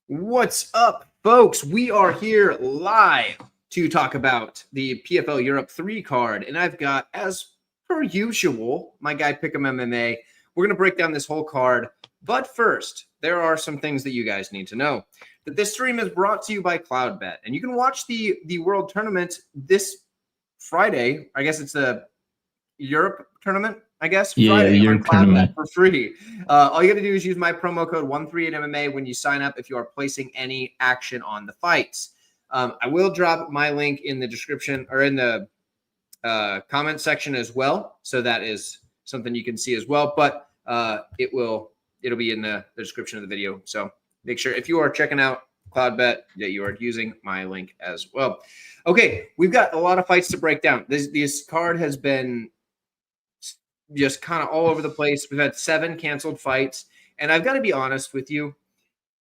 What's up, folks? We are here live to talk about the PFL Europe 3 card, and I've got, as per usual, my guy Pickem MMA. We're going to break down this whole card, but first, there are some things that you guys need to know. That this stream is brought to you by Cloudbet, and you can watch the World Tournament this Friday. I guess it's the Europe Tournament. Friday on Cloudbet for free. All you got to do is use my promo code 138MMA when you sign up if you are placing any action on the fights. I will drop my link in the description or in the comment section as well, so that is something you can see as well. But it'll be in the description of the video. So make sure if you are checking out Cloudbet that you are using my link as well. Okay, we've got a lot of fights to break down. This card has been just kind of all over the place. We've had 7 canceled fights. And I've got to be honest with you.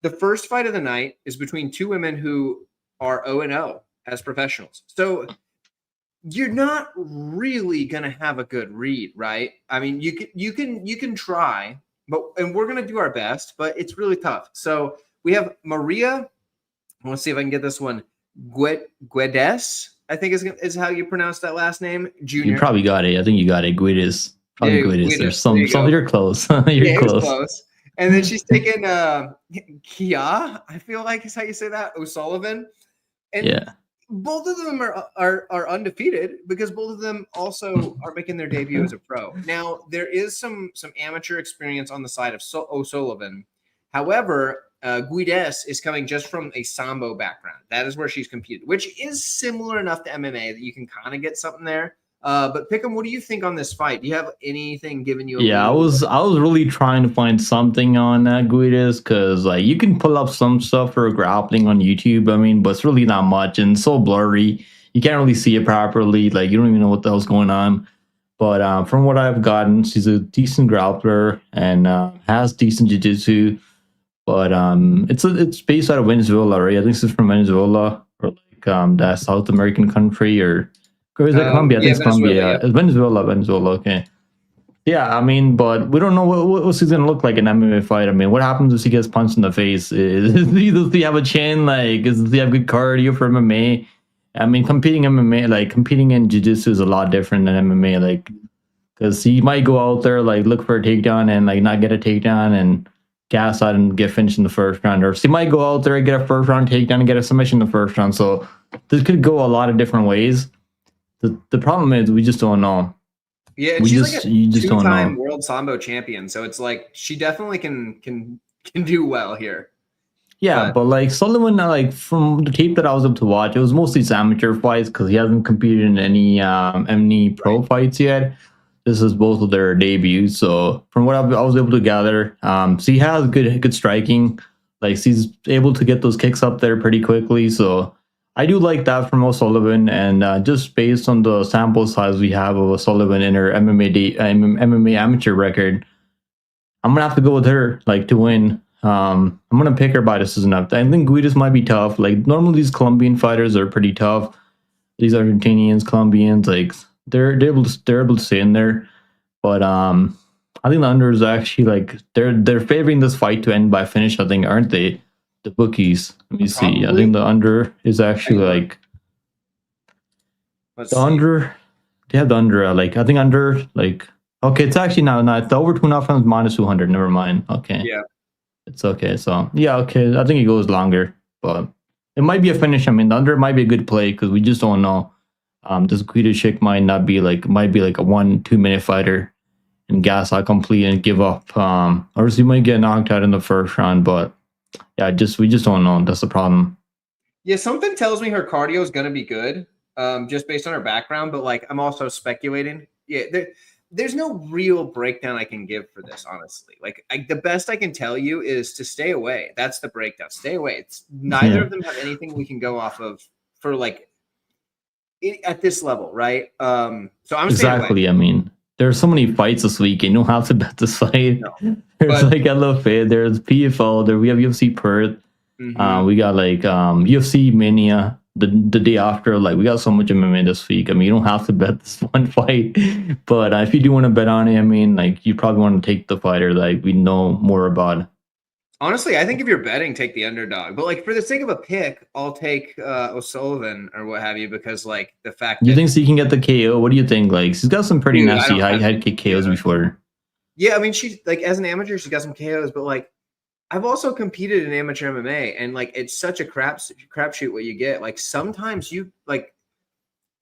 The first fight of the night is between 2 women who are 0-0 as professionals. So you're not really going to have a good read, right? I mean, you can try, and we're going to do our best, but it's really tough. So we have Maria. I want to see if I can get this one. Guedes, I think is how you pronounce that last name. Junior. You probably got it. I think you got it. Guidas. There's some you're close. You're close. And then she's taken Kia, I feel like is how you say that, Sullivan. And both of them are undefeated because both of them also are making their debut as a pro. Now, there is some amateur experience on the side of O'Sullivan. However, Guides is coming just from a Sambo background. That is where she's competed, which is similar enough to MMA that you can kind of get something there. But Pickem, what do you think on this fight? Do you have anything giving you? I was really trying to find something on Guidas because like you can pull up some stuff for grappling on YouTube. I mean, but it's really not much and so blurry. You can't really see it properly. Like you don't even know what the hell's going on. But from what I've gotten, she's a decent grappler and has decent jiu-jitsu. But it's based out of Venezuela, right? I think this is from Venezuela or like that South American country or. Or is it Colombia? I think it's Colombia. Yeah. It's Venezuela. Okay. Yeah, I mean, but we don't know what's he gonna look like in an MMA fight. I mean, what happens if he gets punched in the face? Does he have a chin? Like, does he have good cardio for MMA? I mean, competing in jiu-jitsu is a lot different than MMA. Like, because he might go out there like look for a takedown and like not get a takedown and gas out and get finished in the first round, or he might go out there and get a first round takedown and get a submission in the first round. So this could go a lot of different ways. The problem is we just don't know. Yeah, and she's like a 2-time world Sambo champion, so it's like she definitely can do well here. Yeah, but like Sullivan, like from the tape that I was able to watch, it was mostly amateur fights because he hasn't competed in any pro fights yet. This is both of their debuts. So from what I was able to gather, so he has good striking. Like he's able to get those kicks up there pretty quickly. So. I do like that from O'Sullivan, and just based on the sample size we have of O'Sullivan in her MMA amateur record, I'm gonna have to go with her like to win. I'm gonna pick her by decision. I think Guidas might be tough. Like normally these Colombian fighters are pretty tough. These Argentinians, Colombians, like they're able to stay in there. But I think the under is actually like they're favoring this fight to end by finish. I think, aren't they? The bookies. Let me see. I think the under is actually like the under. They have the under. Like I think under. Like okay, it's actually not. The over 2.5 rounds minus 200. Never mind. Okay. Yeah. It's okay. So yeah, okay. I think it goes longer, but it might be a finish. I mean, the under might be a good play because we just don't know. This Guida chick might be like a 1-2 minute fighter and gas out complete and give up. Or she might get knocked out in the first round, but. Yeah, we just don't know. That's the problem. Yeah, something tells me her cardio is going to be good, just based on her background. But like, I'm also speculating. Yeah, there's no real breakdown I can give for this, honestly. Like, the best I can tell you is to stay away. That's the breakdown. Stay away. It's neither of them have anything we can go off of for like at this level, right? So I'm exactly. I mean. There's so many fights this week, and you don't have to bet this fight. No, there's like LFA, there's PFL, we have UFC Perth, we got like UFC Mania the day after. Like we got so much MMA this week. I mean, you don't have to bet this one fight, but if you do want to bet on it, I mean, like you probably want to take the fighter that we know more about. Honestly, I think if you're betting, take the underdog. But like for the sake of a pick, I'll take O'Sullivan or what have you, because like the fact You that think he can get the KO? What do you think? Like he's got some pretty dude, I nasty don't have head kick KOs before. yeah, I mean she's like as an amateur, she's got some KOs, but like I've also competed in amateur MMA, and like it's such a crapshoot what you get. Like sometimes you like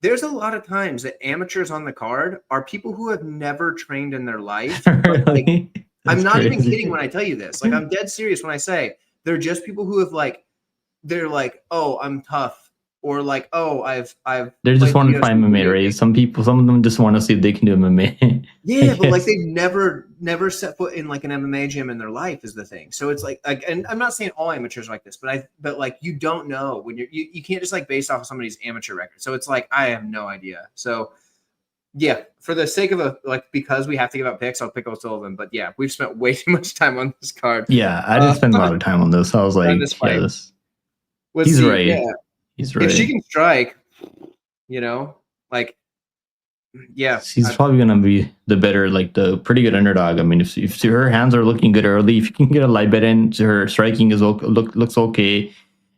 there's a lot of times that amateurs on the card are people who have never trained in their life. But, like, I'm not even kidding when I tell you this. Like I'm dead serious when I say they're just people who have like they're like, oh, I'm tough, or like, oh, I've. They just want to find MMA, right? Some of them just want to see if they can do MMA. Yeah, but like they've never set foot in like an MMA gym in their life is the thing. So it's like, and I'm not saying all amateurs are like this, but like you don't know when you can't just like base off of somebody's amateur record. So it's like I have no idea. So yeah, for the sake of because we have to give out picks, I'll pick O'Sullivan. But yeah, we've spent way too much time on this card. Yeah, I didn't spend a lot of time on this. I was like, he's right. Yeah. He's right. If she can strike, like. Yeah, she's probably gonna be the better, like the pretty good underdog. I mean, if her hands are looking good early, if you can get a light bet in, her striking looks okay,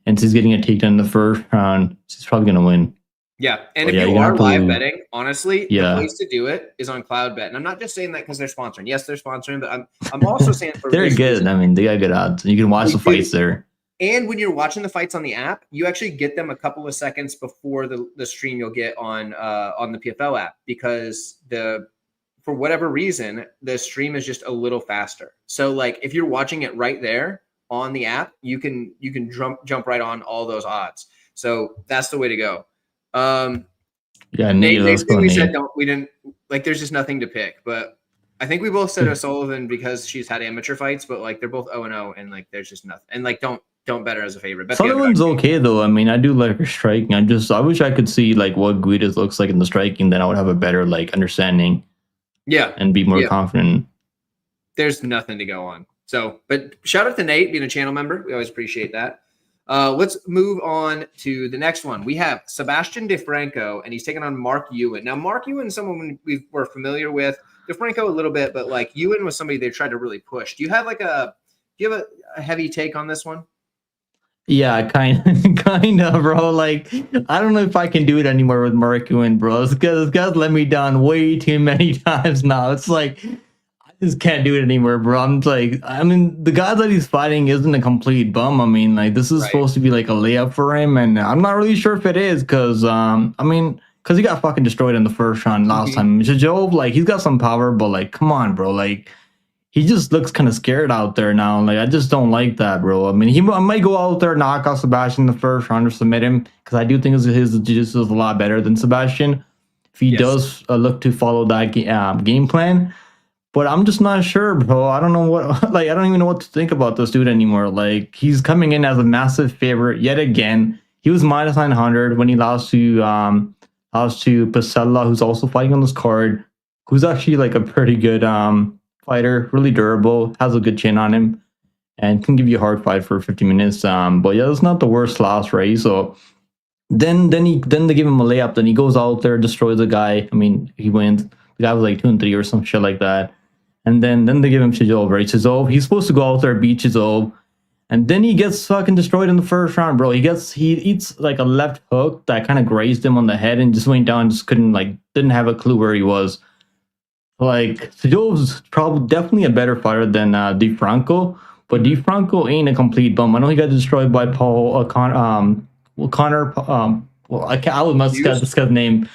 and she's getting a takedown in the first round, she's probably gonna win. Yeah, and if you are live betting, honestly, the place to do it is on Cloudbet. And I'm not just saying that because they're sponsoring. Yes, they're sponsoring, but I'm also saying for they're good. I mean, they got good odds. You can watch the fights there. And when you're watching the fights on the app, you actually get them a couple of seconds before the stream you'll get on the PFL app, because for whatever reason, the stream is just a little faster. So like if you're watching it right there on the app, you can jump right on all those odds. So that's the way to go. Yeah, Nate we said we didn't like there's just nothing to pick, but I think we both said O'Sullivan because she's had amateur fights, but like they're both 0-0 and like there's just nothing. And like don't bet her as a favorite. Sullivan's okay though. I mean, I do like her striking. I wish I could see like what Guida looks like in the striking. Then I would have a better like understanding. Yeah, and be more confident. There's nothing to go on. So, but shout out to Nate being a channel member. We always appreciate that. Let's move on to the next one. We have Sebastian DeFranco, and he's taking on Mark Ewen. Now, Mark Ewen is someone we're familiar with. DeFranco a little bit, but like Ewen was somebody they tried to really push. Do you have a heavy take on this one? Yeah, kind of, bro. Like, I don't know if I can do it anymore with Mark Ewen, bro. This guy's let me down way too many times now. It's like, I just can't do it anymore, bro. I'm like, I mean, the guy that he's fighting isn't a complete bum. I mean, like, this is supposed to be like a layup for him, and I'm not really sure if it is, because, because he got fucking destroyed in the first round last time. Chisov, like, he's got some power, but, like, come on, bro. Like, he just looks kind of scared out there now. Like, I just don't like that, bro. I mean, I might go out there, knock out Sebastian in the first round or submit him, because I do think his jiu-jitsu is a lot better than Sebastian if he does look to follow that game plan. But I'm just not sure, bro. I don't know what, like, I don't even know what to think about this dude anymore. Like, he's coming in as a massive favorite yet again. He was minus 900 when he lost to Pella, who's also fighting on this card, who's actually like a pretty good fighter, really durable, has a good chin on him, and can give you a hard fight for 50 minutes. But yeah, it's not the worst loss, right? So then they give him a layup. Then he goes out there, destroys the guy. I mean, he wins. The guy was like 2-3 or some shit like that. And then they give him Chisov, right? Chisov, he's supposed to go out there, beat Chisov, and then he gets fucking destroyed in the first round, bro. He eats like a left hook that kind of grazed him on the head and just went down, didn't have a clue where he was. Like, Chisov's definitely a better fighter than DeFranco, but DeFranco ain't a complete bum. I know he got destroyed by Connor. I would must get this guy's name.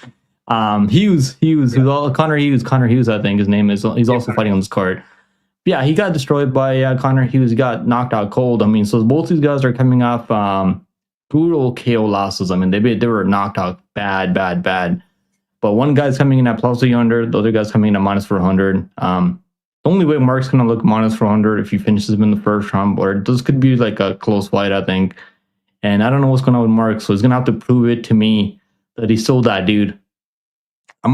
Hughes, Connor Hughes, I think his name is. He's also fighting on this card. Yeah, he got destroyed by Connor Hughes. He got knocked out cold. I mean, so both these guys are coming off brutal KO losses. I mean, they were knocked out bad. But one guy's coming in at plus 300, the other guy's coming in at minus 400. The only way Mark's going to look minus 400 if he finishes him in the first round, but this could be like a close fight, I think. And I don't know what's going on with Mark, so he's going to have to prove it to me that he's still that dude. I'm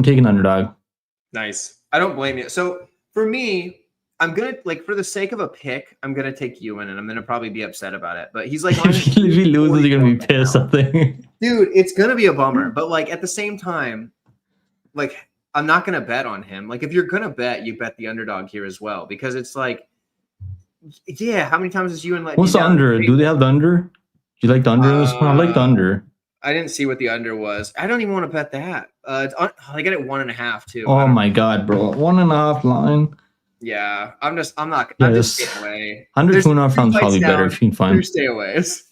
taking underdog. Nice. I don't blame you. So for me, I'm going to, like, for the sake of a pick, I'm going to take Ewen, and I'm going to probably be upset about it. But he's like, if he loses, you're going to be pissed, I think. Dude, it's going to be a bummer. But, like, at the same time, like, I'm not going to bet on him. Like, if you're going to bet, you bet the underdog here as well. Because it's like, Yeah, how many times has Ewen let What's you the down? under? Do they have the under? Do you like the under in this one? I like the under. I didn't see what the under was. I don't even want to bet that. I get it 1.5 too. Oh my god, bro. 1.5 line. Yeah, I'm just staying away. Under There's 2.5 two rounds fights probably better down, if you can find. 2 stayaways.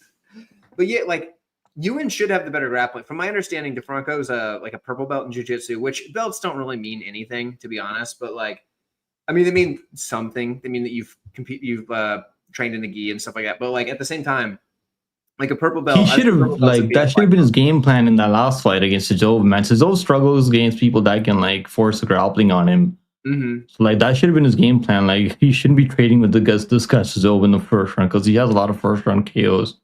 But yeah, like Ewen should have the better grappling. From my understanding, DeFranco's like a purple belt in jiu-jitsu, which belts don't really mean anything, to be honest. But like, I mean, they mean something. They mean that you've trained in the gi and stuff like that. But like at the same time, like a purple belt, He should have that should have been his game plan in that last fight against Chisov, man. Chisov struggles against people that can like force a grappling on him. Mm-hmm. So like that should have been his game plan. Like he shouldn't be trading with this guy Chisov in the first round because he has a lot of first round KOs.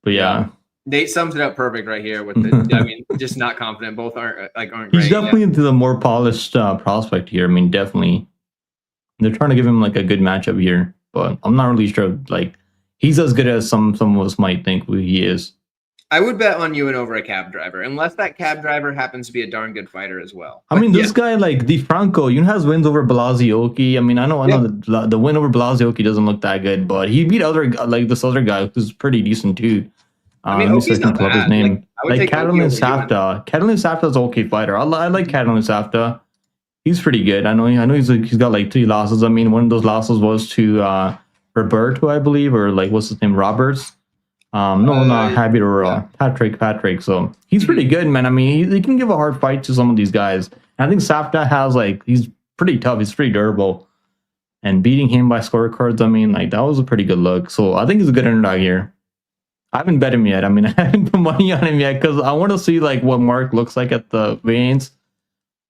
But yeah. Nate sums it up perfect right here with the. I mean, just not confident. Both aren't great. He's definitely into the more polished prospect here. I mean, definitely. They're trying to give him like a good matchup here, but I'm not really sure. Like he's as good as some of us might think he is. I would bet on Ewen over a cab driver, unless that cab driver happens to be a darn good fighter as well. I mean, this guy like Franco, has wins over Blazioki. I mean, I know the win over Blazioki doesn't look that good, but he beat this other guy who's pretty decent too. I mean, Oki's not bad. His name. Like Catalan Safta. Catalan Safta's an okay fighter. I like Catalan Safta. He's pretty good. I know he's got like 3 losses. I mean, one of those losses was to Roberto, I believe, or like what's his name, Roberts. Not Habit or Patrick. So he's pretty good, man. I mean, he can give a hard fight to some of these guys. And I think Safta has he's pretty tough. He's pretty durable. And beating him by scorecards, I mean, like that was a pretty good look. So I think he's a good underdog here. I haven't bet him yet. I mean, I haven't put money on him yet because I want to see like what Mark looks like at the weigh-ins,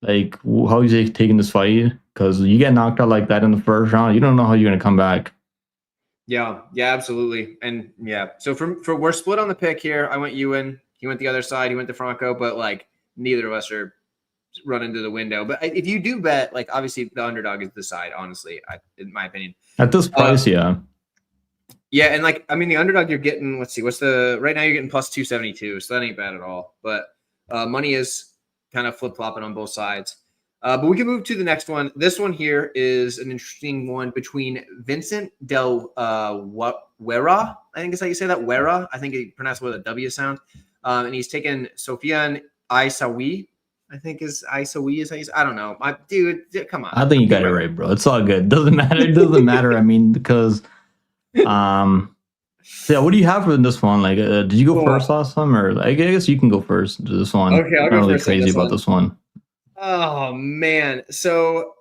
like how he's taking this fight. Because you get knocked out like that in the first round, you don't know how you're gonna come back. Yeah, absolutely, and yeah. So we're split on the pick here. I went Ewen. He went the other side. He went to Franco, but like neither of us are running to the window. But if you do bet, like obviously the underdog is the side. Honestly, in my opinion, at this price, yeah. Yeah, and like I mean, the underdog you're getting. Let's see, right now you're getting plus 272, so that ain't bad at all. But money is kind of flip flopping on both sides. But we can move to the next one. This one here is an interesting one between Vincent Del Wera. I think is how you say that. Wera. I think he pronounced it with a W sound. And he's taken Sofian Isawi. I think is Isawi is how you say. I don't know. My dude, come on. I think you got it right, bro. It's all good. Doesn't matter. It doesn't matter. I mean, because. Yeah, what do you have for this one? Like, did you go first last time, or I guess you can go first to this one? Okay, I'll go really first. Crazy about this one. Oh man, so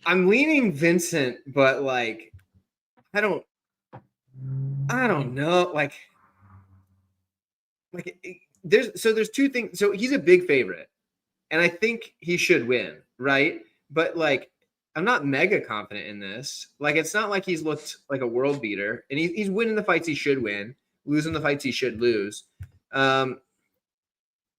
I'm leaning Vincent, but like, I don't know. Like there's 2 things. So he's a big favorite, and I think he should win, right? But like. I'm not mega confident in this. Like, it's not like he's looked like a world beater, and he's winning the fights he should win, losing the fights he should lose.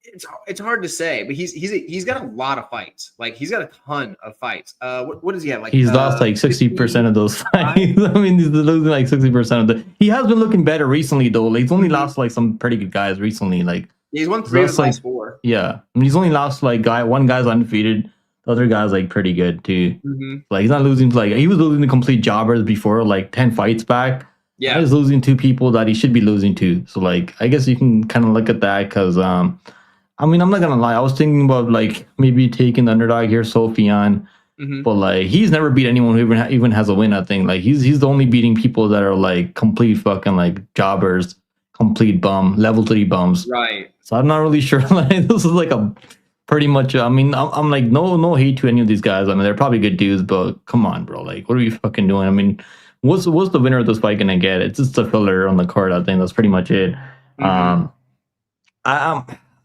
It's hard to say, but he's got a lot of fights. Like, he's got a ton of fights. What does he have? Like, he's lost like 60% of those fights. I mean, he's losing like 60% of the. He has been looking better recently, though. Like, he's only lost like some pretty good guys recently. Like, he's won 3 of the last 4. Yeah, I mean, he's only lost like one guy's undefeated. The other guy's like pretty good too. Mm-hmm. Like he's not losing to he was losing to complete jobbers before, like 10 fights back. Yeah, he's losing to people that he should be losing to. So like I guess you can kind of look at that because I mean I'm not gonna lie, I was thinking about like maybe taking the underdog here, Sofian, but like he's never beat anyone who even has a win. I think like he's only beating people that are like complete fucking like jobbers, complete level 3 bums. Right. So I'm not really sure. Like this is like a. Pretty much, I mean, I'm like, no hate to any of these guys. I mean, they're probably good dudes, but come on, bro. Like, what are you fucking doing? I mean, what's the winner of this fight gonna get? It's just a filler on the card. I think that's pretty much it. I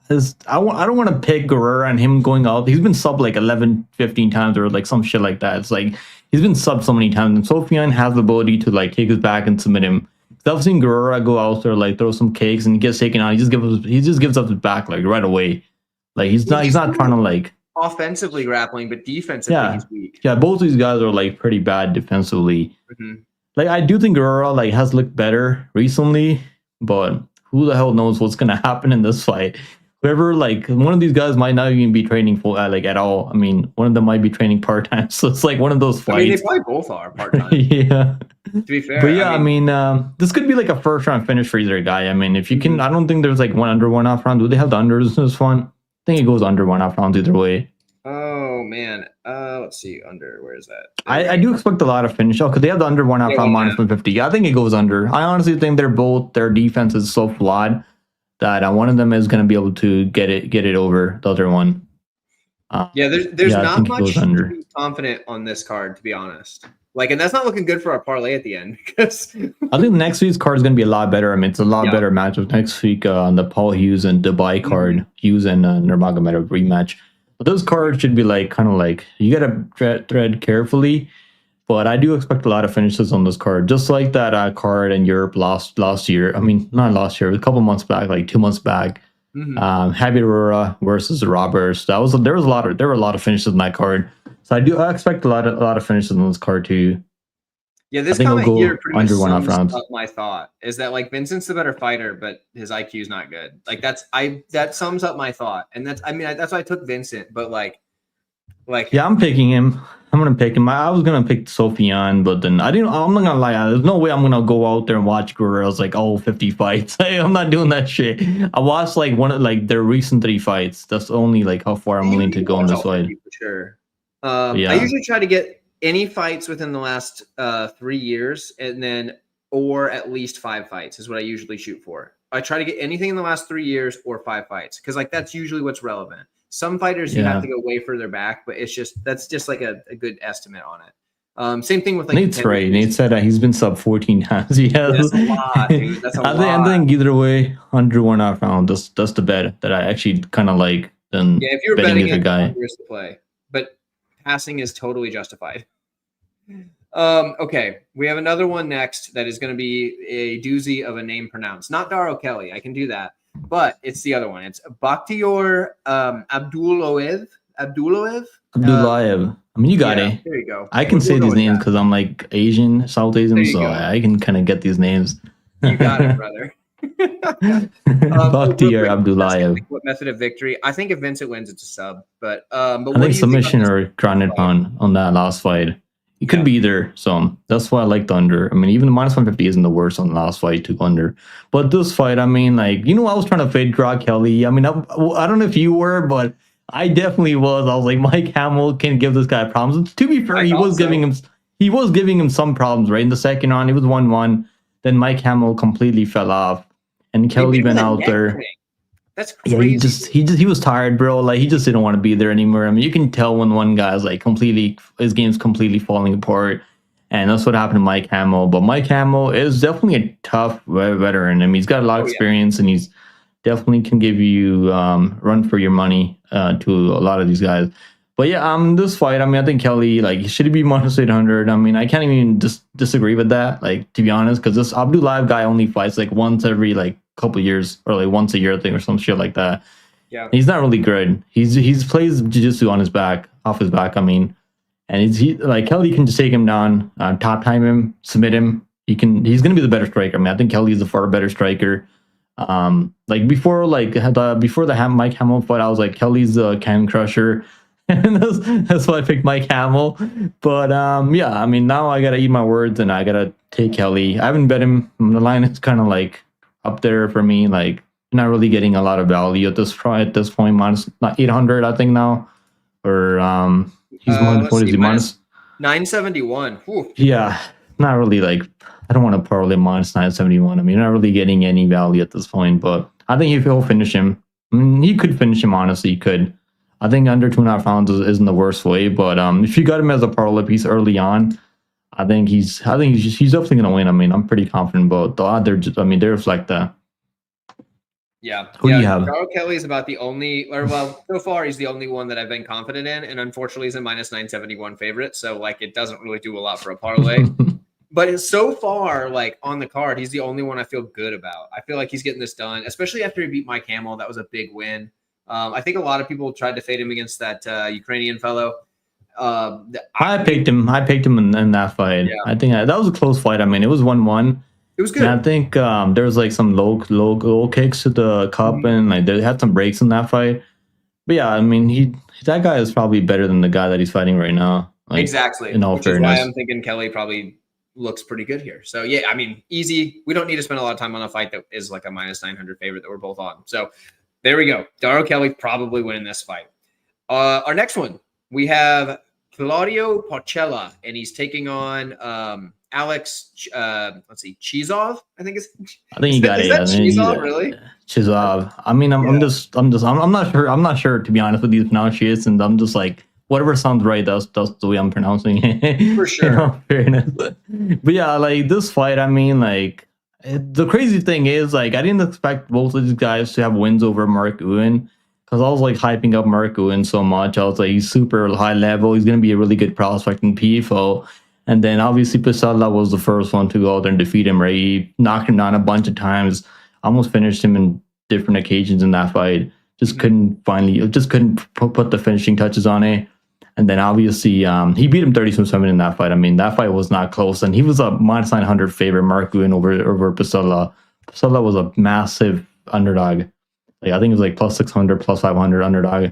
don't want to pick Guerrero and him going out. He's been subbed like 11, 15 times or like some shit like that. It's like he's been subbed so many times, and Sofian has the ability to like kick his back and submit him. I've seen Guerrero go out there like throw some kicks and he gets taken out. He just gives up his back like right away. Like he's not trying to like offensively grappling, but defensively he's weak. Yeah, both these guys are like pretty bad defensively. Like I do think Guerrero like has looked better recently, but who the hell knows what's gonna happen in this fight? whoever, like one of these guys might not even be training full like at all. I mean, one of them might be training part time, so it's like one of those I mean, they fights. probably both are part time. Yeah. To be fair, But yeah, I mean, this could be like a first round finish for either guy. I mean, if you can, I don't think there's like one under, one off round. Do they have the unders in this one? I think it goes under, one off rounds either way. Oh man, let's see, under. Where is that? I do expect a lot of finish. Oh, because they have the under one off round minus 150. I think it goes under. I honestly think their defense is so flawed that one of them is going to be able to get it over the other one. There's not much to be confident on this card, to be honest. Like, and that's not looking good for our parlay at the end, because I think next week's card is going to be a lot better. I mean, it's a lot better matchup next week on the Paul Hughes and Dubai card. Hughes and Nurmagomedov rematch. But those cards should be like kind of like you got to tread carefully. But I do expect a lot of finishes on this card, just like that card in Europe last year. I mean, not last year, a couple months back, like 2 months back. Javier Aurora versus Roberts. There were a lot of finishes in that card. So I expect a lot of finishes on this card too. Yeah, this comment here pretty much sums up my thought is that like Vincent's the better fighter, but his IQ is not good. Like that sums up my thought, and that's why I took Vincent. But like yeah, I'm picking him. I'm gonna pick him. I was gonna pick Sofian, but then I'm not gonna lie. There's no way I'm gonna go out there and watch Guerrero's like 50 fights. I'm not doing that shit. I watched like one of like their recent 3 fights. That's only like how far I'm willing to go on this fight. For sure. I usually try to get any fights within the last 3 years, and then or at least 5 fights is what I usually shoot for. I try to get anything in the last 3 years or 5 fights because like that's usually what's relevant. Some fighters you have to go way further back, but that's just like a good estimate on it. Same thing with like Nate's right. Nate said he's been sub 14 times. Yeah, that's a lot, dude. That's a lot. I think either way, under one off round, that's the bet that I actually kind of like. Then if you're betting it, here's the play. But passing is totally justified. Okay, we have another one next that is going to be a doozy of a name pronounced. Not Daro Kelly. I can do that. But it's the other one. It's Bakhtiyor Abdul Oviv. I mean, you got it. There you go. I can say these names because I'm like Asian, South Asian, so I can kind of get these names. You got it, brother. Bakhtiyor Abdullayev. What method of victory? I think if Vincent wins, it's a sub. But I think submission or Garnett on that last fight. It could be either, so that's why I like the under. I mean, even the minus 150 isn't the worst on the last fight, to under. But this fight, I mean, like, I was trying to fade draw Kelly. I mean, I don't know if you were, but I definitely was. I was like, Mike Hamill can give this guy problems. To be fair, he was giving him some problems, right? In the second round, he was 1-1. Then Mike Hamill completely fell off, and Kelly went out there. That's crazy. Yeah, he was tired, bro. Like he just didn't want to be there anymore. I mean, you can tell when one guy's like his game's completely falling apart, and that's what happened to Mike Hamill. But Mike Hamill is definitely a tough veteran. I mean, he's got a lot of experience, and he's definitely can give you run for your money to a lot of these guys. But yeah, this fight, I mean, I think Kelly, like, should he be minus 800? I mean, I can't even disagree with that, like, to be honest, because this Abdullayev guy only fights like once every like couple of years or like once a year thing or some shit like that. Yeah, he's not really good. He's plays jiu-jitsu on his back, off his back. I mean, and he like Kelly can just take him down, top time him, submit him. He's gonna be the better striker. I mean, I think Kelly's a far better striker. Like before the Mike Hamill fight, I was like Kelly's a can crusher. And that's why I picked Mike Hamill. But yeah, I mean, now I gotta eat my words and I gotta take Kelly. I haven't bet him. The line is kind of like up there for me. Like, not really getting a lot of value at this point. Minus not 800, I think now. Or he's what is he minus 971? Whew. Yeah, not really like. I don't want to parlay minus 971. I mean, you're not really getting any value at this point. But I think if he'll finish him, I mean, he could finish him. Honestly, he could. I think under 2.5 rounds isn't the worst way, but if you got him as a parlay piece early on, I think he's definitely gonna win. I mean, I'm pretty confident, but the odds they reflect that. Yeah. Who do you have? Carl Kelly is about the only, so far he's the only one that I've been confident in, and unfortunately he's a minus 971 favorite, so like it doesn't really do a lot for a parlay. But so far, like on the card, he's the only one I feel good about. I feel like he's getting this done, especially after he beat Mike Hamill. That was a big win. I think a lot of people tried to fade him against that Ukrainian fellow. I picked him in that fight. Yeah. I think that was a close fight. I mean, it was 1-1. It was good. And I think there was like some low kicks to the cup, and like they had some breaks in that fight. But yeah, I mean, that guy is probably better than the guy that he's fighting right now. Like, exactly. In all Which fairness. is why I'm thinking Kelly probably looks pretty good here. So yeah, I mean, easy. We don't need to spend a lot of time on a fight that is like a minus 900 favorite that we're both on. So there we go. Dario Kelly probably winning this fight. Our next one, we have Claudio Porchella, and he's taking on Alex. Let's see, Chisov. I think you got it. Is that Chisov really? Chisov. I mean, I'm not sure to be honest with these pronunciations. I'm just like, whatever sounds right, that's the way I'm pronouncing it. For sure. In all fairness. But yeah, like this fight, I mean, like the crazy thing is, like, I didn't expect both of these guys to have wins over Mark Ewen, because I was like hyping up Mark Ewen so much. I was like, he's super high level. He's gonna be a really good prospect in PFL. And then obviously Pella was the first one to go out there and defeat him, right? He knocked him down a bunch of times, almost finished him in different occasions in that fight. Just couldn't put the finishing touches on it. And then obviously he beat him 30-7 in that fight. I mean, that fight was not close. And he was a minus 900 favorite, Mark Ewen over Pella. Pella was a massive underdog. Like, I think it was like plus 600, plus 500 underdog.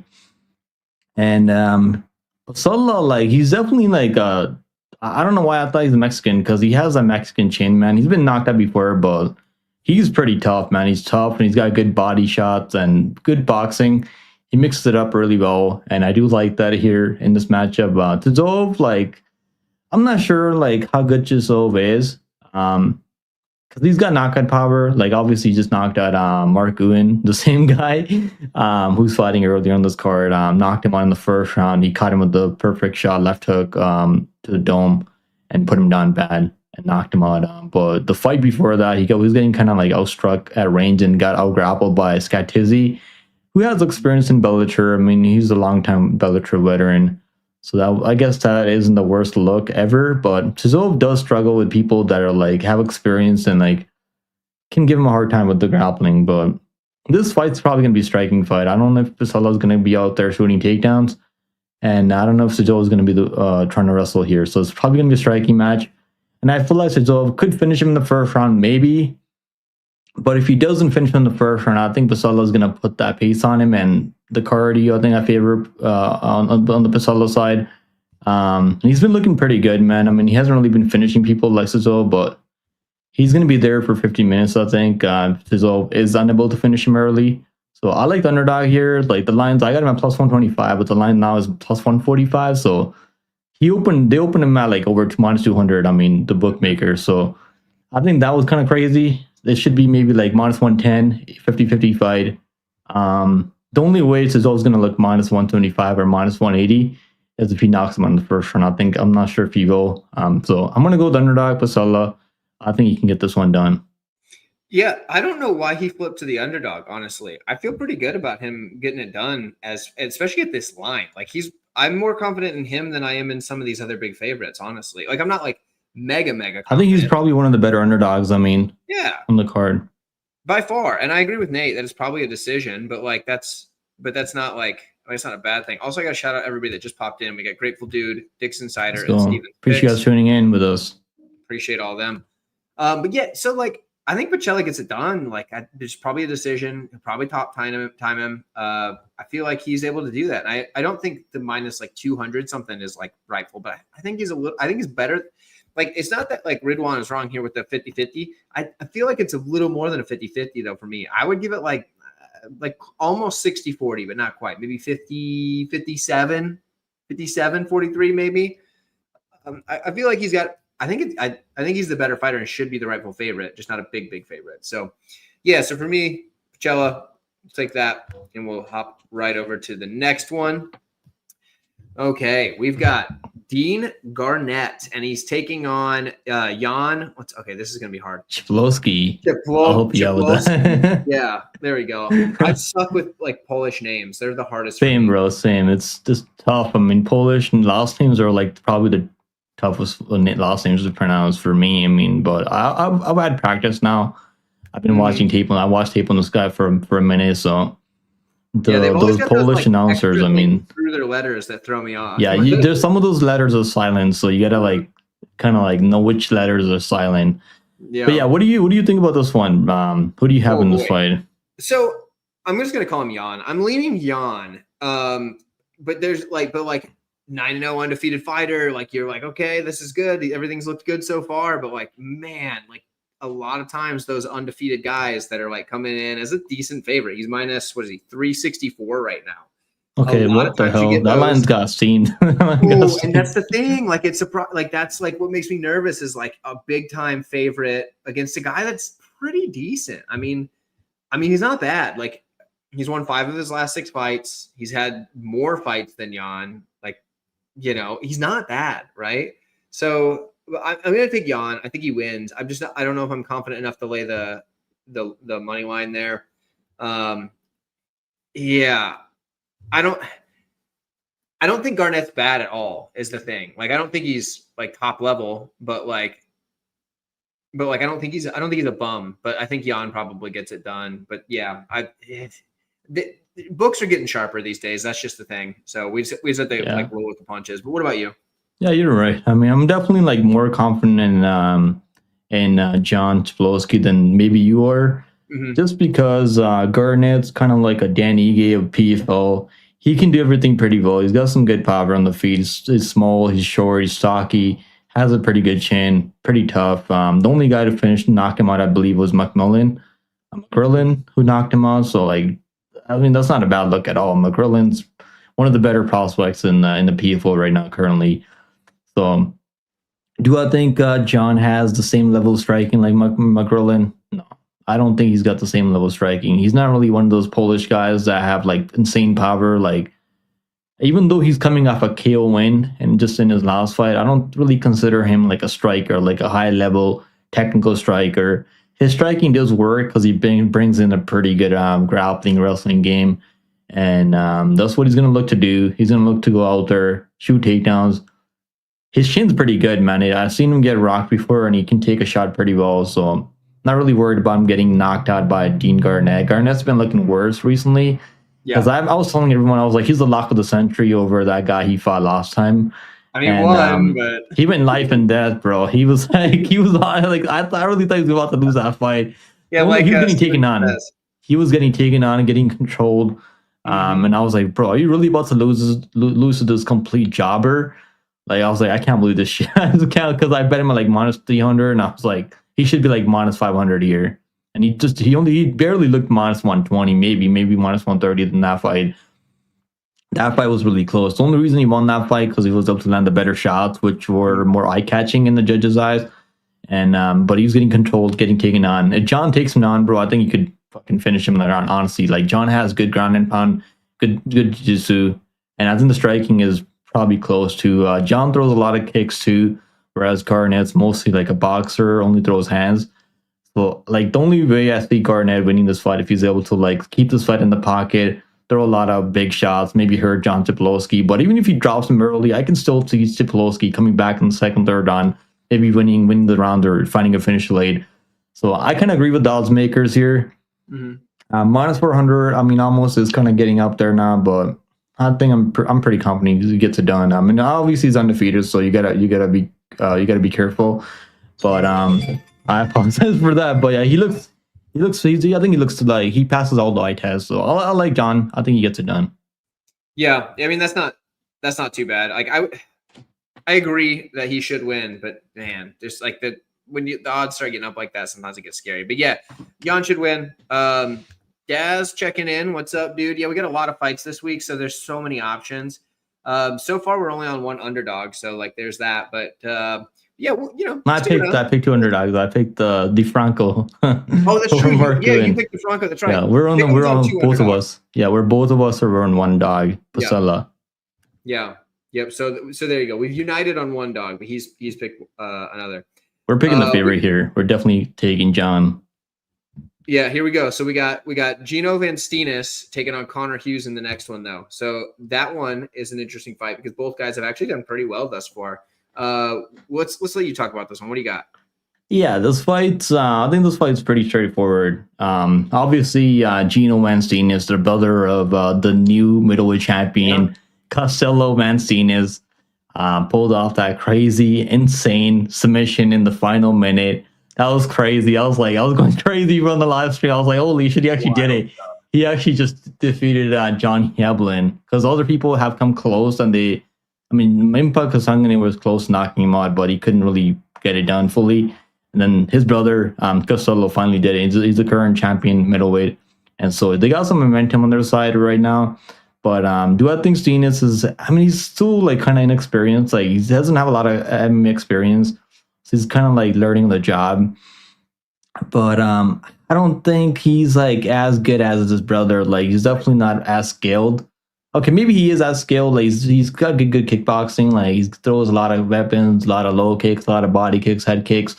And Pella, like, he's definitely like I don't know why I thought he's a Mexican, because he has a Mexican chin, man. He's been knocked out before, but he's pretty tough, man. He's tough, and he's got good body shots and good boxing. He mixes it up really well, and I do like that here in this matchup. Chisov, like, I'm not sure like how good Chisov is, because he's got knockout power. Like, obviously, he just knocked out Mark Ewen, the same guy who's fighting earlier on this card. Knocked him out in the first round. He caught him with the perfect shot, left hook to the dome, and put him down bad and knocked him out. But the fight before that, he was getting kind of like outstruck at range and got out-grappled by Scatizzi, who has experience in Bellator. I mean, he's a long-time Bellator veteran. So that, I guess that isn't the worst look ever. But Chisov does struggle with people that are like have experience and like can give him a hard time with the grappling. But this fight's probably going to be a striking fight. I don't know if Pella's going to be out there shooting takedowns. And I don't know if Chisov is going to be trying to wrestle here. So it's probably going to be a striking match. And I feel like Chisov could finish him in the first round, maybe. But if he doesn't finish him in the first round, I think Pella is going to put that pace on him. And the cardio, I think I favor on the Pella side. He's been looking pretty good, man. I mean, he hasn't really been finishing people like Chisov, but he's going to be there for 50 minutes, I think. Chisov is unable to finish him early. So I like the underdog here. Like the lines, I got him at plus 125, but the line now is plus 145. So they opened him at like over minus 200. I mean, the bookmaker. So I think that was kind of crazy. It should be maybe like minus 110, 50-50 fight. The only way it's always going to look minus 125 or minus 180 is if he knocks him on the first round. I'm not sure if he will. So I'm going to go with underdog, Pella. I think he can get this one done. Yeah, I don't know why he flipped to the underdog, honestly. I feel pretty good about him getting it done, especially at this line. Like, I'm more confident in him than I am in some of these other big favorites, honestly. Like, I'm not like mega confident. I think he's probably one of the better underdogs, I mean, on the card. By far. And I agree with Nate that it's probably a decision, but like that's not like, it's not a bad thing. Also, I got to shout out everybody that just popped in. We got Grateful Dude, Dixon Cider, and Steven. Appreciate you guys tuning in with us. Appreciate all of them. But yeah, so like, I think Pella gets it done. Like, there's probably a decision. He'll probably time him. I feel like he's able to do that. And I don't think the minus like 200 something is like rightful, but I think he's better. Like, it's not that like Ridwan is wrong here with the 50-50. I feel like it's a little more than a 50-50 though for me. I would give it like almost 60-40, but not quite. Maybe 57-43 maybe. I feel like he's got. I think he's the better fighter and should be the rightful favorite, just not a big favorite. So, yeah. So for me, Pella, we'll take that, and we'll hop right over to the next one. Okay, we've got Dean Garnett, and he's taking on Jan. Okay, this is gonna be hard. Ciepłowski. Ciepłowski. Yeah, there we go. I suck with like Polish names. They're the hardest. Same, bro. Same. It's just tough. I mean, Polish and last names are like probably the toughest last names to pronounce for me. I mean, but I've had practice now. I've been watching tape. I watched tape on this guy for a minute. So those Polish announcers, I mean, through their letters that throw me off. Yeah, there's some of those letters are silent, so you gotta like kind of like know which letters are silent. Yeah. But yeah, what do you think about this one? Who do you have in this fight? So I'm just gonna call him Jan. I'm leaning Jan. But there's like 9-0 undefeated fighter. Like you're like, okay, this is good. Everything's looked good so far. But like, man, like a lot of times those undefeated guys that are like coming in as a decent favorite. He's minus, what is he, 364 right now. Okay, what the hell? That line's got steamed. And that's the thing. Like it's like that's like what makes me nervous is like a big time favorite against a guy that's pretty decent. I mean, he's not bad. Like he's won 5 of his last 6 fights. He's had more fights than Jan. Like, you know, he's not bad, right? So I'm gonna take Jan. I think he wins. I don't know if I'm confident enough to lay the money line there. Yeah. I don't think Garnett's bad at all is the thing. Like, I don't think he's like top level, but I don't think he's a bum, but I think Jan probably gets it done. But yeah, the books are getting sharper these days. That's just the thing. So we said they like roll with the punches. But what about you? Yeah, you're right. I mean, I'm definitely like more confident in John Ciepłowski than maybe you are. Mm-hmm. Just because Garnett's kind of like a Dan Ige of PFL. He can do everything pretty well. He's got some good power on the feet. He's small, he's short, he's stocky, has a pretty good chin, pretty tough. The only guy to knock him out, I believe, was McMillan, who knocked him out. So, like, I mean, that's not a bad look at all. McMillan's one of the better prospects in the PFL right now currently. So, do I think John has the same level of striking like McMillan? No. I don't think he's got the same level of striking. He's not really one of those Polish guys that have like insane power. Like, even though he's coming off a KO win and just in his last fight, I don't really consider him like a striker, like a high level technical striker. His striking does work because he brings in a pretty good grappling wrestling game. And that's what he's going to look to do. He's going to look to go out there, shoot takedowns. His chin's pretty good, man. I've seen him get rocked before and he can take a shot pretty well. So not really worried about him getting knocked out by Dean Garnett. Garnett's been looking worse recently. Because I was telling everyone, I was like, he's the lock of the century over that guy he fought last time. I mean, won, but he went life and death, bro. He was like, I really thought he was about to lose that fight. Yeah, like he was getting taken on. He was getting taken on and getting controlled. And I was like, bro, are you really about to lose to this complete jobber? Like, I was like, I can't believe this shit. Because I bet him at like minus 300, and I was like, he should be like minus 500 here. And he barely looked minus 120, maybe minus 130 in that fight. That fight was really close. The only reason he won that fight because he was able to land the better shots, which were more eye-catching in the judges' eyes. And but he was getting controlled, getting taken on. If John takes him on, bro, I think you could fucking finish him in the round. Honestly, like John has good ground and pound, good jiu-jitsu, and I think the striking is probably close to. John throws a lot of kicks too, whereas Garnett's mostly like a boxer, only throws hands. So, like, the only way I see Garnett winning this fight if he's able to, like, keep this fight in the pocket, throw a lot of big shots, maybe hurt John Ciepłowski. But even if he drops him early, I can still see Ciepłowski coming back in the second, third round, maybe winning the round or finding a finish late. So I kind of agree with the odds makers here. Mm-hmm. Minus 400, I mean, almost is kind of getting up there now, but I think I'm pretty confident he gets it done. I mean, obviously he's undefeated, so you gotta be careful. But I apologize for that, but yeah, he looks easy. I think he looks like he passes all the eye tests. So I like John. I think he gets it done. Yeah, I mean that's not too bad. Like I agree that he should win, but man, just like when the odds start getting up like that, sometimes it gets scary. But yeah, Jan should win. Daz checking in. What's up, dude? Yeah, we got a lot of fights this week, so there's so many options. So far we're only on one underdog, so like there's that, but. Yeah, well, you know. I picked 2 underdogs. I picked the Franco. Oh, that's true. You picked the Franco. That's right. Yeah, we're on both of us. Yeah, we're on one dog, Pella. Yeah. Yep. So there you go. We've united on one dog, but he's picked another. We're picking the favorite here. We're definitely taking John. Yeah, here we go. So we got Gino Van Stenis taking on Connor Hughes in the next one, though. So that one is an interesting fight because both guys have actually done pretty well thus far. Let's let you talk about this one. What do you got? Yeah, this fight's I think this fight's pretty straightforward. Obviously, Gino Van Stenis, the brother of the new middleweight champion, Costello Van Stenis, pulled off that crazy, insane submission in the final minute. That was crazy. I was going crazy on the live stream. I was like, holy shit, he actually did it. He actually just defeated John Heblin, because other people have come close, and Mimpa Kasangani was close to knocking him out, but he couldn't really get it done fully. And then his brother, Costello, finally did it. He's the current champion middleweight. And so they got some momentum on their side right now. But do I think Stenis is, he's still like kind of inexperienced. Like, he doesn't have a lot of MMA experience. So he's kind of like learning the job. But I don't think he's like as good as his brother. Like, he's definitely not as skilled. Okay, maybe he is as skilled. Like, he's got good kickboxing. Like, he throws a lot of weapons, a lot of low kicks, a lot of body kicks, head kicks.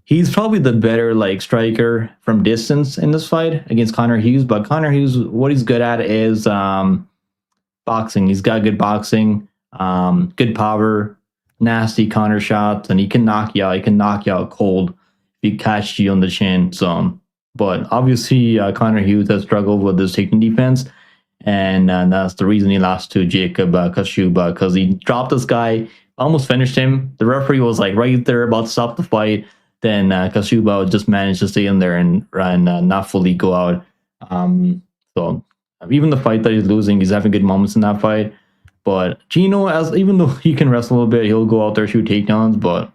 He's probably the better like striker from distance in this fight against Connor Hughes. But Connor Hughes, what he's good at is boxing. He's got good boxing, good power, nasty counter shots, and he can knock you out. He can knock you out cold if he catches you on the chin. So, but obviously Connor Hughes has struggled with his taking defense, and that's the reason he lost to Jacob Kashuba, because he dropped this guy, almost finished him. The referee was like right there about to stop the fight. Then Kashuba just managed to stay in there and not fully go out. So even the fight that he's losing, he's having good moments in that fight. But Gino, even though he can wrestle a little bit, he'll go out there, shoot takedowns. But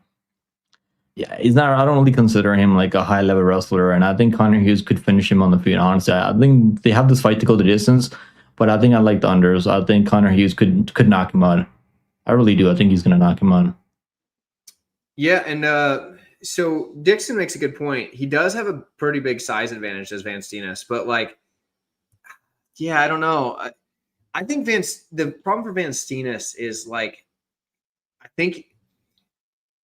yeah, he's not. I don't really consider him like a high level wrestler. And I think Connor Hughes could finish him on the feet. Honestly, I think they have this fight to go the distance. But I think I like the unders. I think Connor Hughes could knock him out. I really do. I think he's gonna knock him out. Yeah, and so Dixon makes a good point. He does have a pretty big size advantage as Van Stenis, but like, yeah, I don't know. I think the problem for Van Stenis is like, I think,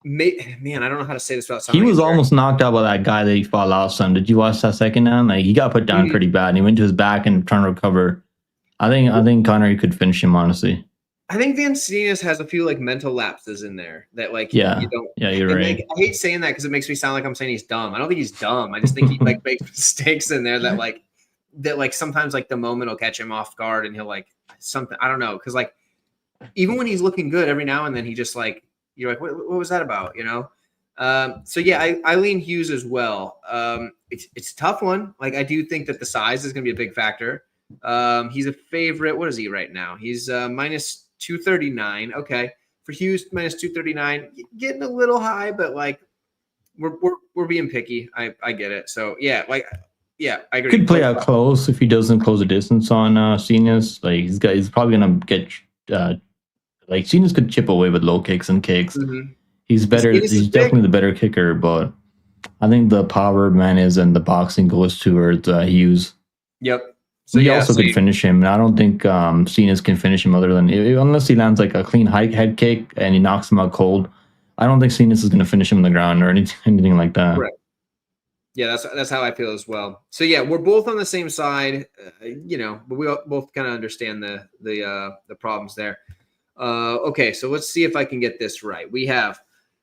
man, I don't know how to say this without sounding. He was almost knocked out by that guy that he fought last time. Did you watch that second round? Like, he got put down pretty bad, and he went to his back and trying to recover. I think Connor could finish him, honestly. I think Van Stenis has a few like mental lapses in there that like you don't. Yeah, you're right. Like, I hate saying that because it makes me sound like I'm saying he's dumb. I don't think he's dumb. I just think he like makes mistakes in there that sometimes like the moment will catch him off guard and he'll like something. I don't know, because like even when he's looking good, every now and then he just like you're like what was that about, you know? So yeah, I lean Hughes as well. It's a tough one. Like, I do think that the size is going to be a big factor. He's a favorite. What is he right now? He's minus 239. Okay. For Hughes, minus 239, getting a little high, but like we're being picky. I get it. So yeah, I agree. Could play out close if he doesn't close the distance on Stenis. Like, he's probably gonna get like Stenis could chip away with low kicks and kicks. Mm-hmm. He's better. He's definitely the better kicker, but I think the power man and the boxing goes towards Hughes. Yep. So he also could finish him. And I don't think Stenis can finish him unless he lands like a clean head kick and he knocks him out cold. I don't think Stenis is going to finish him on the ground or anything like that. Right. Yeah, that's how I feel as well. So yeah, we're both on the same side, but we both kind of understand the problems there. Okay, so let's see if I can get this right. We have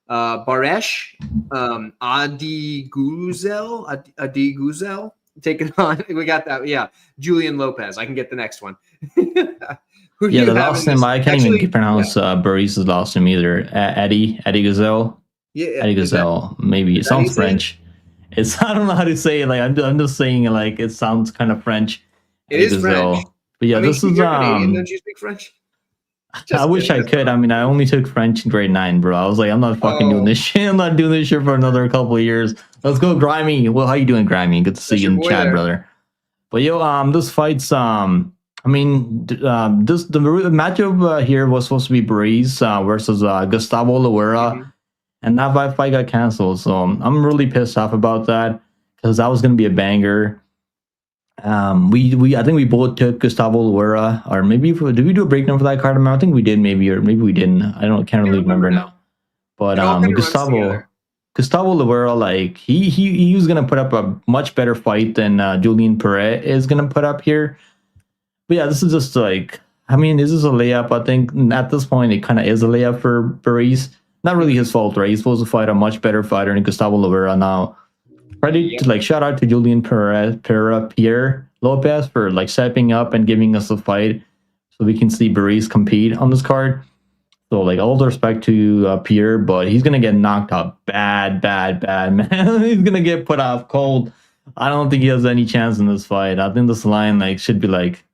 Baris, Adi Guzel. Taking on, we got that. Yeah, Julian Lopez. I can get the next one. The last name I can't even pronounce Baris' last name either. Eddie Gazelle. Yeah, Eddie Gazelle. Maybe it sounds French. I don't know how to say it. Like, I'm just saying it like it sounds kind of French. It is French. But yeah, this is Canadian. Don't you speak French? I wish I could. I mean, I only took French in grade 9, bro. I was like, I'm not fucking doing this shit. I'm not doing this shit for another couple of years. Let's go, Grimy. Well, how you doing, Grimy? Good to see you in the chat, brother. But this fight's the matchup here was supposed to be Baris versus Gustavo Oliveira, and that fight got canceled. So I'm really pissed off about that because that was gonna be a banger. I think we both took Gustavo Oliveira, or maybe did we do a breakdown for that card? I think we did, maybe we didn't. Can't really remember now. But Gustavo Oliveira, like he was gonna put up a much better fight than Julian Perret is gonna put up here. But yeah, this is just like, is this a layup? I think at this point it kind of is a layup for Baris. Not really his fault, right? He's supposed to fight a much better fighter than Gustavo Oliveira now. Shout out to Julian Pierre Lopez for like stepping up and giving us a fight so we can see Baris compete on this card. So like all the respect to Pierre, but he's gonna get knocked out bad, man. He's gonna get put off cold. I don't think he has any chance in this fight. I think this line like should be like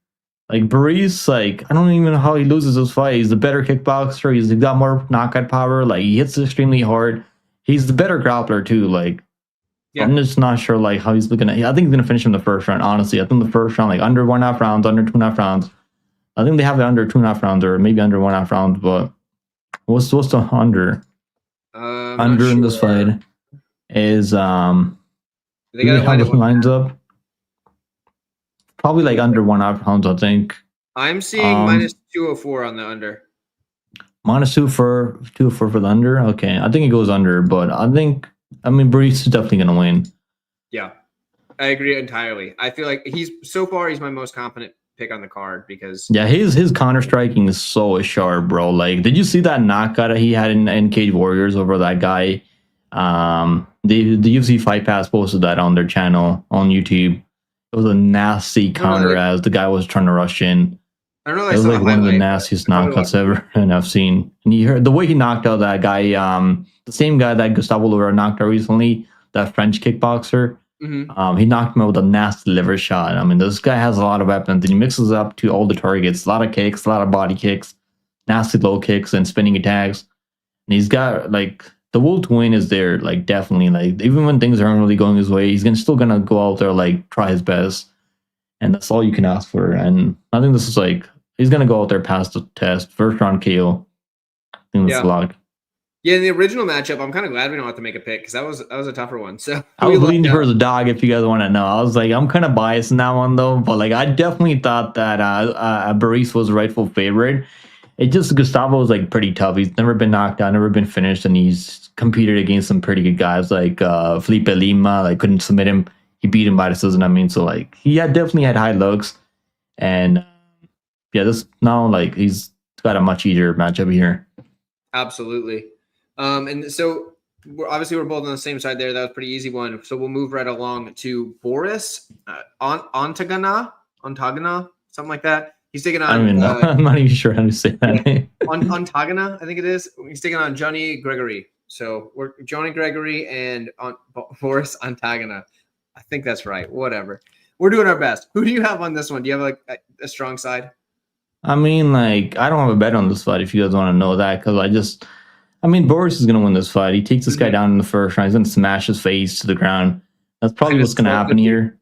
Baris. Like I don't even know how he loses this fight. He's the better kickboxer. He's got more knockout power. Like he hits extremely hard. He's the better grappler too. Like Yeah. I'm just not sure like how he's looking at. I think he's gonna finish him the first round. Honestly, I think the first round like under 1.5 rounds, under 2.5 rounds. I think they have it under 2.5 rounds or maybe under 1.5 rounds. But what's the under? Under in this fight is They got how it lines up. Probably like under 1.5 rounds, I think. I'm seeing minus 204 on the under. Minus 204 for the under. Okay, I think it goes under, but I mean, Baris is definitely gonna win. Yeah, I agree entirely. I feel like he's my most confident pick on the card because his counter striking is so sharp, bro. Like, did you see that knockout that he had in Cage Warriors over that guy? The UFC Fight Pass posted that on their channel on YouTube. It was a nasty counter as the guy was trying to rush in. I don't know. It was like one of the nastiest knockouts ever, and I've seen. And you heard the way he knocked out that guy, the same guy that Gustavo Oliveira knocked out recently, that French kickboxer. Mm-hmm. He knocked him out with a nasty liver shot. I mean, this guy has a lot of weapons, and he mixes up to all the targets. A lot of kicks, a lot of body kicks, nasty low kicks, and spinning attacks. And he's got like the will to win is there, like definitely. Like even when things aren't really going his way, he's still gonna go out there like try his best, and that's all you can ask for. And I think this is like he's gonna go out there past the test, first round KO. I think that's a lock. Yeah, in the original matchup, I'm kind of glad we don't have to make a pick because that was a tougher one. So I was leaning for the dog. If you guys want to know, I was like, I'm kind of biased in that one though, but like I definitely thought that Baris was the rightful favorite. It just Gustavo was like pretty tough. He's never been knocked out, never been finished, and he's competed against some pretty good guys like Felipe Lima. Like couldn't submit him. He beat him by decision. I mean, so like he definitely had high looks, and this now like he's got a much easier matchup here. Absolutely. And so we're both on the same side there. That was a pretty easy one. So we'll move right along to Boris Antagana, something like that. He's taking on. I don't even know. I'm not even sure how to say that name. Antagana, I think it is. He's taking on Johnny Gregory. So we're Johnny Gregory and Boris Antagana. I think that's right. Whatever. We're doing our best. Who do you have on this one? Do you have like a strong side? I mean, like I don't have a bet on this fight. If you guys want to know that, because I mean, Boris is going to win this fight. He takes this guy down in the first round. He's going to smash his face to the ground. That's probably what's going to happen here.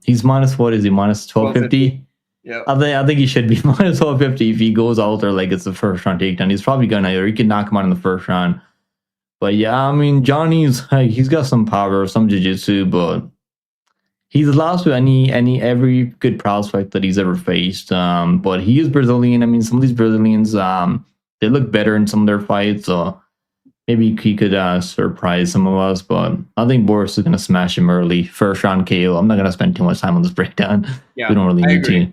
He's minus, what is he, minus 1250? Yeah. I think he should be minus 1250 if he goes out there like it's the first round takedown. He's probably going to, or he can knock him out in the first round. But yeah, I mean, Johnny's, like, he's got some power, some jiu-jitsu, but he's lost to every good prospect that he's ever faced. But he is Brazilian. I mean, some of these Brazilians, they look better in some of their fights, so maybe he could surprise some of us. But I think Boris is going to smash him early, first round KO. I'm not going to spend too much time on this breakdown. Yeah, we don't really need to.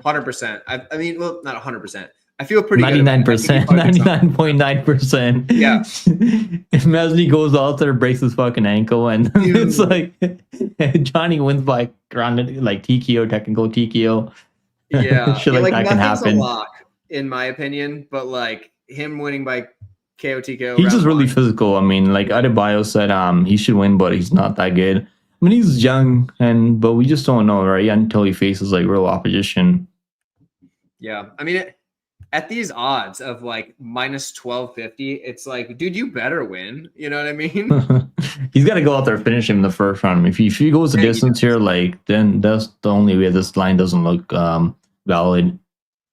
100%. I mean, well, not 100%. I feel pretty 99%, 99.9%. Yeah. Imagine he goes out there, breaks his fucking ankle, and it's like Johnny wins by grounded, like TKO, technical TKO. Yeah, Shit like that can happen. A lock, in my opinion, but like him winning by KO TKO. He's just really physical. I mean, like Adebayo said, he should win, but he's not that good. I mean, he's young, but we just don't know, right? Until he faces like real opposition. Yeah, I mean, at these odds of like minus 1250, it's like, dude, you better win. You know what I mean? He's got to go out there and finish him in the first round. If he goes the distance here, like then that's the only way this line doesn't look valid.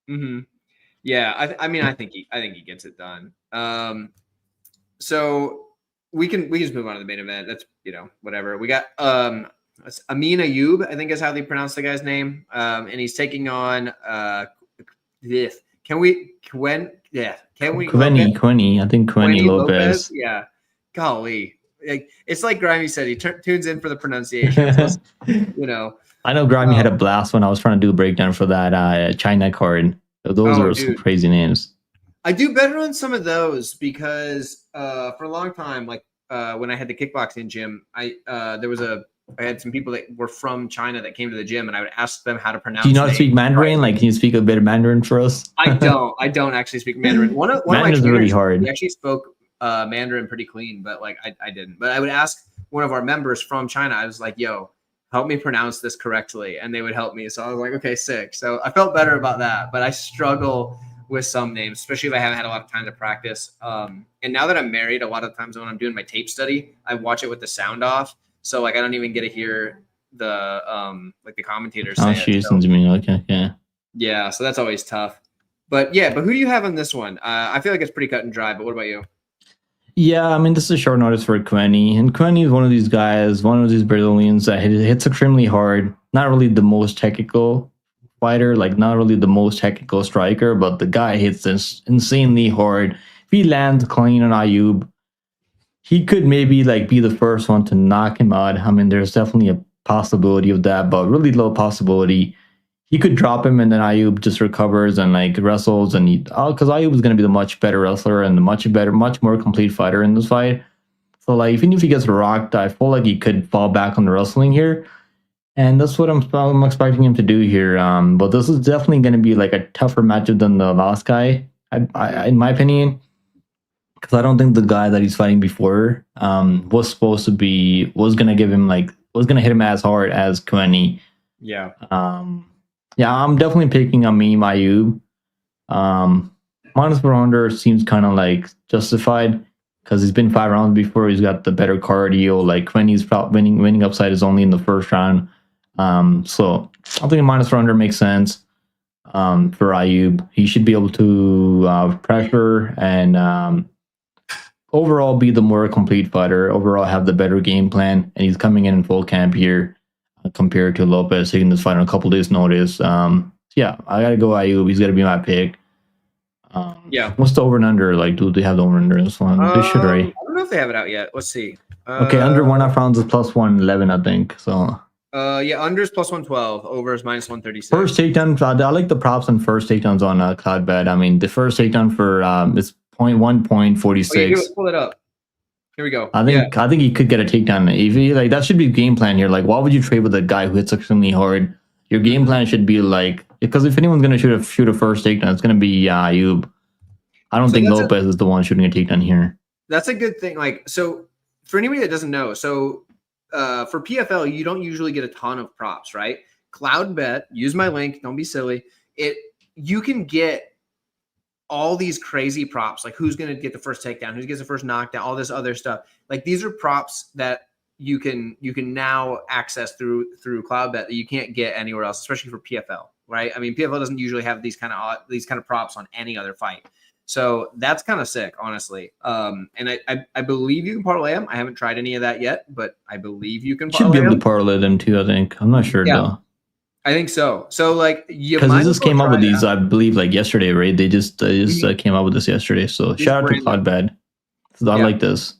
Mm-hmm. Yeah, I mean, I think he gets it done. So we can just move on to the main event. That's whatever. We got Amin Ayub, I think is how they pronounce the guy's name. And he's taking on this. Quenny, I think Quenny Lopez. Yeah. Golly. It's like Grimy said, he tunes in for the pronunciation. So, I know Grimy had a blast when I was trying to do a breakdown for that China card. Those are some crazy names. I do better on some of those because for a long time, like when I had the kickboxing gym, there was a I had some people that were from China that came to the gym, and I would ask them how to pronounce. Do you not names. speak Mandarin? Like, can you speak a bit of Mandarin for us? I don't actually speak Mandarin. One of my Mandarin's really trainers, hard. he actually spoke Mandarin pretty clean, but like I didn't. But I would ask one of our members from China. I was like, "Yo, help me pronounce this correctly," and they would help me. So I was like, "Okay, sick." So I felt better about that. But I struggle with some names, especially if I haven't had a lot of time to practice. And now that I'm married, a lot of times when I'm doing my tape study, I watch it with the sound off, so like I don't even get to hear the like the commentators say it. So, Okay, yeah, so that's always tough. But who do you have on this one? I feel like it's pretty cut and dry, but what about you? Yeah, I mean, this is short notice for Quenny. And Quenny is one of these guys, one of these Brazilians that hits extremely hard. Not really the most technical fighter, like not really the most technical striker, but the guy hits this insanely hard. If he lands clean on Ayub, he could maybe like be the first one to knock him out. I mean, there's definitely a possibility of that, but really low possibility. He could drop him and then Ayub just recovers and like wrestles, and because Ayub is going to be the much better wrestler and the much more complete fighter in this fight. So like even if he gets rocked, I feel like he could fall back on the wrestling here, and that's what I'm expecting him to do here. But this is definitely going to be like a tougher matchup than the last guy, I in my opinion, because I don't think the guy that he's fighting before was going to hit him as hard as Quenny. Yeah. Yeah, I'm definitely picking on Meme Ayub. Minus 400 seems kind of like justified because he's been 5 rounds before. He's got the better cardio. Like Quenny's winning upside is only in the first round. So I think minus 400 makes sense for Ayub. He should be able to pressure and overall be the more complete fighter. Overall have the better game plan, and he's coming in full camp here. Compared to Lopez taking this fight on a couple days' notice. Yeah, I gotta go Ayub. He's gotta be my pick. What's the over and under? Like, do they have the over and under in this one? They should, right? I don't know if they have it out yet. Let's see. Okay, under 1.5 rounds is plus 111, I think. So. Under is plus 112. Over is minus 136. First takedown. I like the props on first takedowns on Cloud Bet. I mean, the first takedown for is 0.1.46. Pull it up. Here we go. I think he could get a takedown. If he, like, that should be game plan here. Like, why would you trade with a guy who hits extremely hard? Your game plan should be like, because if anyone's gonna shoot a first takedown, it's gonna be Ayub. I don't think Lopez is the one shooting a takedown here. That's a good thing. Like, so for anybody that doesn't know, so for PFL, you don't usually get a ton of props, right? Cloud Bet, use my link. Don't be silly. You can get all these crazy props, like who's going to get the first takedown, who gets the first knockdown, all this other stuff. Like these are props that you can now access through Cloudbet that you can't get anywhere else, especially for PFL, right? I mean, PFL doesn't usually have these kind of props on any other fight. So that's kind of sick, honestly. And I believe you can parlay them. I haven't tried any of that yet, but I believe you can parlay them. Should be able to parlay them too, I think. I'm not sure though. I think so. So like, because they just came up with these, I believe, like yesterday, right? They just came up with this yesterday. So shout out to Cloudbet. I like this.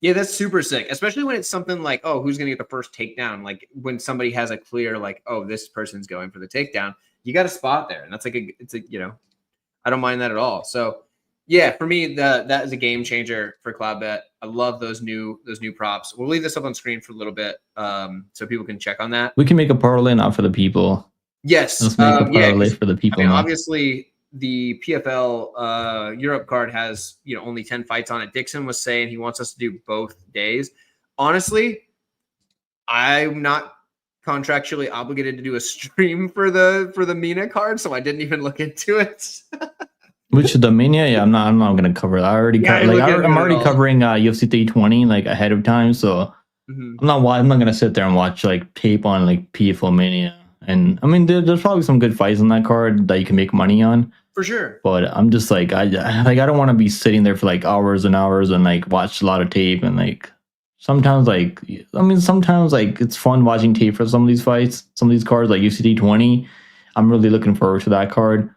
Yeah, that's super sick, especially when it's something like, oh, who's going to get the first takedown? Like when somebody has a clear, like, oh, this person's going for the takedown. You got a spot there, and that's like I don't mind that at all. So yeah, for me, that is a game changer for Cloudbet. I love those new props. We'll leave this up on screen for a little bit, so people can check on that. We can make a parlay now for the people. Yes, let's make a parlay for the people. I mean, obviously, the PFL Europe card has only 10 fights on it. Dixon was saying he wants us to do both days. Honestly, I'm not contractually obligated to do a stream for the Mina card, so I didn't even look into it. Which the Mania? Yeah, I'm not gonna cover that. I'm already covering UFC 320 like ahead of time, so I'm not gonna sit there and watch like tape on like PFL Mania. And I mean, there's probably some good fights on that card that you can make money on for sure. But I'm just like I don't want to be sitting there for like hours and hours and like watch a lot of tape and like sometimes it's fun watching tape for some of these fights, some of these cards like UFC 320. I'm really looking forward to that card.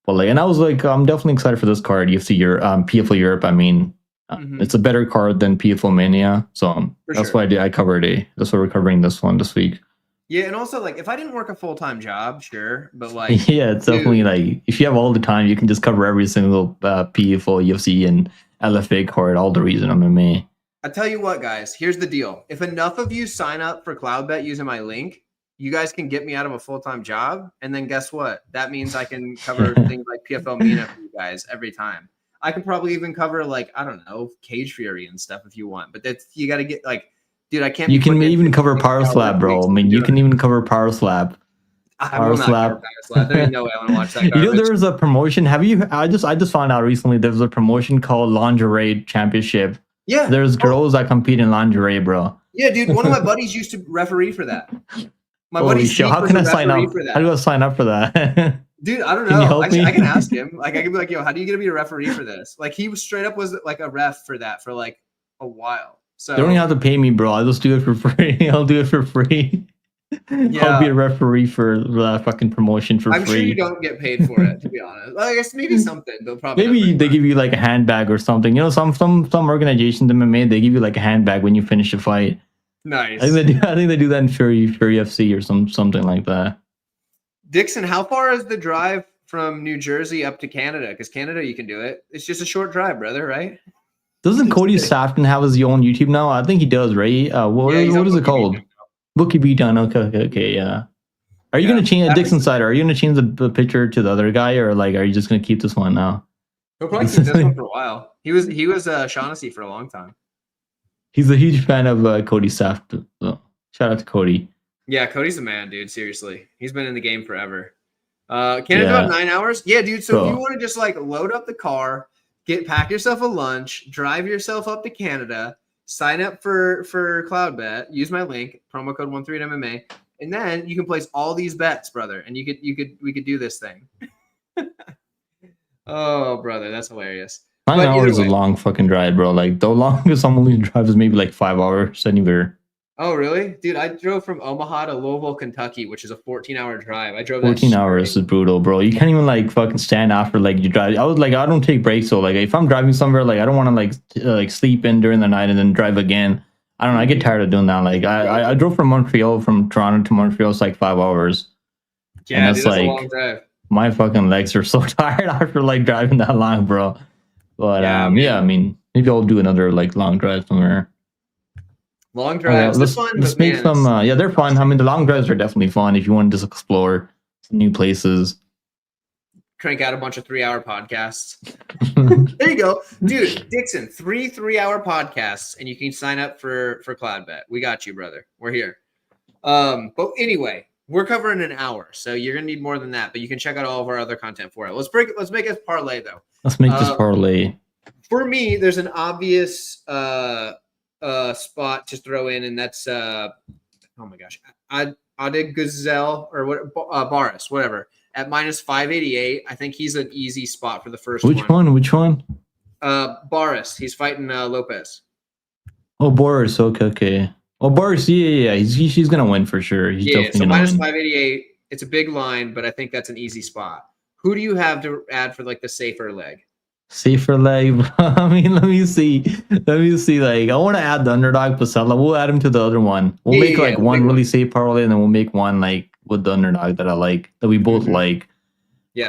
But like, and I was like, I'm definitely excited for this card, UFC Europe, PFL Europe. I mean, it's a better card than PFL Mania, so that's why I covered it. That's why we're covering this one this week. Yeah, and also like if I didn't work a full-time job, sure, but like yeah, it's definitely like if you have all the time, you can just cover every single PFL, UFC, and LFA card, all the reason MMA. I tell you what, guys, here's the deal. If enough of you sign up for CloudBet using my link, you guys can get me out of a full-time job. And then guess what? That means I can cover things like PFL MENA for you guys every time. I could probably even cover like, I don't know, Cage Fury and stuff if you want. But that's you got to get like, dude, I can't. You can even cover Power Slap, bro. I mean, you can even cover Power Slap. I will not cover Power Slap. There's no way I want to watch that. You know, there's a promotion. Have you? I just found out recently there's a promotion called Lingerie Championship. Yeah, there's girls that compete in lingerie, bro. Yeah, dude. One of my buddies used to referee for that. My buddy's how can I sign up? How do I sign up for that? Dude, I don't know. Actually, I can ask him. Like, I could be like, "Yo, how do you get to be a referee for this?" Like, he was straight up was like a ref for that for like a while. So you don't even have to pay me, bro. I'll just do it for free. I'll do it for free. Yeah. I'll be a referee for that fucking promotion for free. I'm sure you don't get paid for it, to be honest. Well, I guess maybe something. They'll probably maybe they give you like a handbag or something. You know, some organizations MMA they give you like a handbag when you finish a fight. Nice. I think they do that in Fury FC or something like that. Dixon, how far is the drive from New Jersey up to Canada? Because Canada, you can do it. It's just a short drive, brother, right? Doesn't Cody Safton have his own YouTube now? I think he does, right? What is it called? Bookie Beatdown. Okay, yeah. Are you gonna change Dixon side? Are you gonna change the picture to the other guy, or like are you just gonna keep this one now? He'll probably keep this one for a while. He was Shaughnessy for a long time. He's a huge fan of Cody Safton. So, shout out to Cody. Yeah, Cody's the man, dude. Seriously, he's been in the game forever. Can it do about 9 hours? Yeah, dude. So if you want to just like load up the car, pack yourself a lunch, drive yourself up to Canada. Sign up for CloudBet. Use my link, promo code 13MMA, and then you can place all these bets, brother. And we could do this thing. Oh, brother, that's hilarious. 9 hours is a long fucking drive, bro. Like the longest I'm willing to drive is maybe like 5 hours anywhere. Oh, really, dude? I drove from Omaha to Louisville, Kentucky, which is a 14-hour drive. I drove 14 hours is brutal, bro. You can't even like fucking stand after like you drive. I don't take breaks, so like if I'm driving somewhere, like I don't want to like sleep in during the night and then drive again. I don't know. I get tired of doing that. Like I drove from Toronto to Montreal. It's like 5 hours. Yeah, and dude, that's a long drive. My fucking legs are so tired after like driving that long, bro. But yeah, I mean, maybe I'll do another like long drive somewhere. Long drives, let's make some. Yeah, they're fun. I mean, the long drives are definitely fun if you want to just explore some new places. Crank out a bunch of 3-hour podcasts. There you go, dude. Dixon, 3-hour podcasts, and you can sign up for CloudBet. We got you, brother. We're here. But anyway, we're covering an hour, so you're gonna need more than that. But you can check out all of our other content for it. Let's make a parlay though. Let's make this parlay. For me, there's an obvious spot to throw in, and that's oh my gosh, Adig Gazelle or what Baris, whatever, at minus 588. I think he's an easy spot for the first one. Which one? Baris. He's fighting Lopez. Oh, Baris. Okay. Oh, Baris. Yeah. He's gonna win for sure. He's definitely so gonna minus win. 588. It's a big line, but I think that's an easy spot. Who do you have to add for like the safer leg? Safer leg. I mean, let me see. Like, I want to add the underdog Pella. We'll add him to the other one. We'll make one really safe parlay, and then we'll make one like with the underdog that we both like. Yes.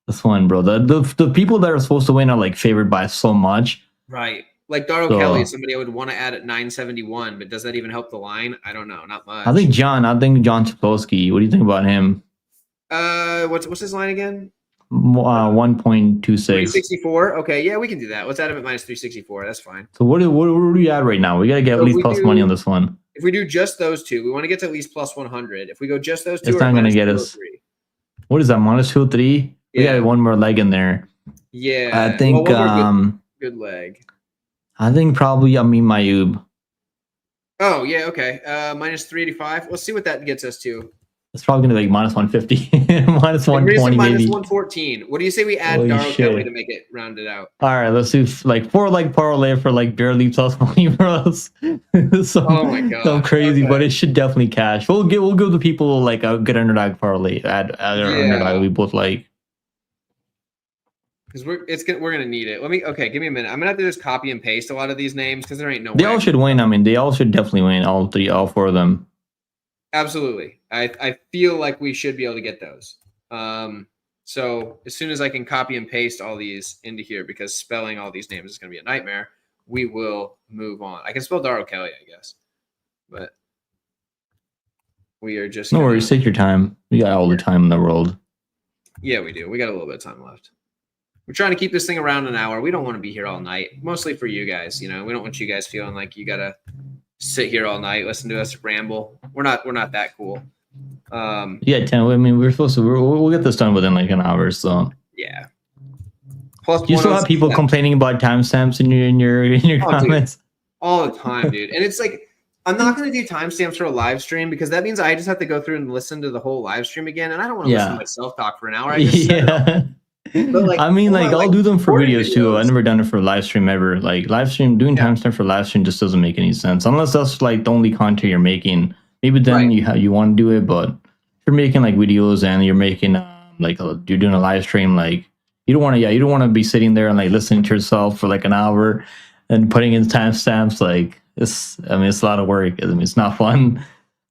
This one, bro. The people that are supposed to win are like favored by so much. Right. Like Darryl Kelly is somebody I would want to add at 971, but does that even help the line? I don't know. Not much. I think John Ciepłowski. What do you think about him? What's his line again? 1.26. 364. Okay, yeah, we can do that. Let's add him at minus 364. That's fine. So what are we at right now? We gotta get at least plus money on this one. If we do just those two, we want to get to at least plus 100. If we go just those two, it's not gonna get us. What is that? Minus 203. We got one more leg in there. Yeah, I think good leg. I think probably Amin Mayub. Oh yeah, okay. Minus 385. Let's see what that gets us to. It's probably gonna be like minus 150, minus 120, minus maybe. 114. What do you say we add Darryl Kelly to make it rounded out? All right, let's do like 4 leg parlay for like barely plus money for us. Oh my god, so crazy, but it should definitely cash. We'll give the people like a good underdog parlay. Add our underdog we both like. Because we're gonna need it. Give me a minute. I'm gonna have to just copy and paste a lot of these names because there ain't no way. They all should win. I mean, they all should definitely win. All 4 of them. Absolutely. I feel like we should be able to get those. So as soon as I can copy and paste all these into here, because spelling all these names is going to be a nightmare, we will move on. I can spell Darrell Kelly, I guess, but we are just No worries, take your time. We got all the time in the world. Yeah, we do. We got a little bit of time left. We're trying to keep this thing around an hour. We don't want to be here all night, mostly for you guys. We don't want you guys feeling like you gotta sit here all night, listen to us ramble. We're not that cool. Yeah, 10. I mean, we're supposed to. We'll get this done within like an hour. So yeah. Plus, you still have people complaining about timestamps in your comments? Dude, all the time, dude. And it's like, I'm not going to do timestamps for a live stream because that means I just have to go through and listen to the whole live stream again. And I don't want to listen to myself talk for an hour. I just But like, I mean, like, I'll do them for videos too. I've never done it for live stream ever. Like, live stream, doing timestamp for live stream just doesn't make any sense. Unless that's like the only content you're making. Maybe then you want to do it. But if you're making like videos and you're making you're doing a live stream, like, you don't want to be sitting there and like listening to yourself for like an hour and putting in timestamps. Like, it's a lot of work. I mean, it's not fun.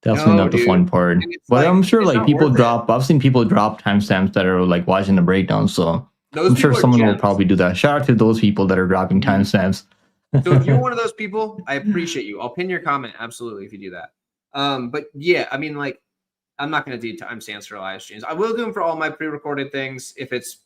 Definitely not the fun part. But I'm sure like people drop. I've seen people drop timestamps that are like watching the breakdown. So I'm sure someone will probably do that. Shout out to those people that are dropping timestamps. So if you're one of those people, I appreciate you. I'll pin your comment absolutely if you do that. But yeah, I mean, like, I'm not going to do timestamps for live streams. I will do them for all my pre-recorded things if it's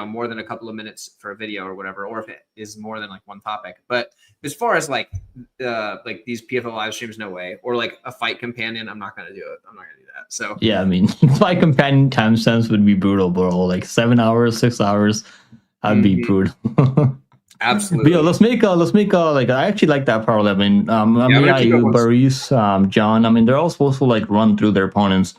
more than a couple of minutes for a video or whatever, or if it is more than like one topic. But as far as like these PFL live streams, no way. Or like a fight companion, I'm not going to do it. I'm not going to do that. So yeah, I mean, fight companion timestamps would be brutal, bro. Like 7 hours, 6 hours, that'd be brutal. Absolutely. But yeah, let's make like, I actually like that Power 11. Baris, John. I mean, they're all supposed to like run through their opponents.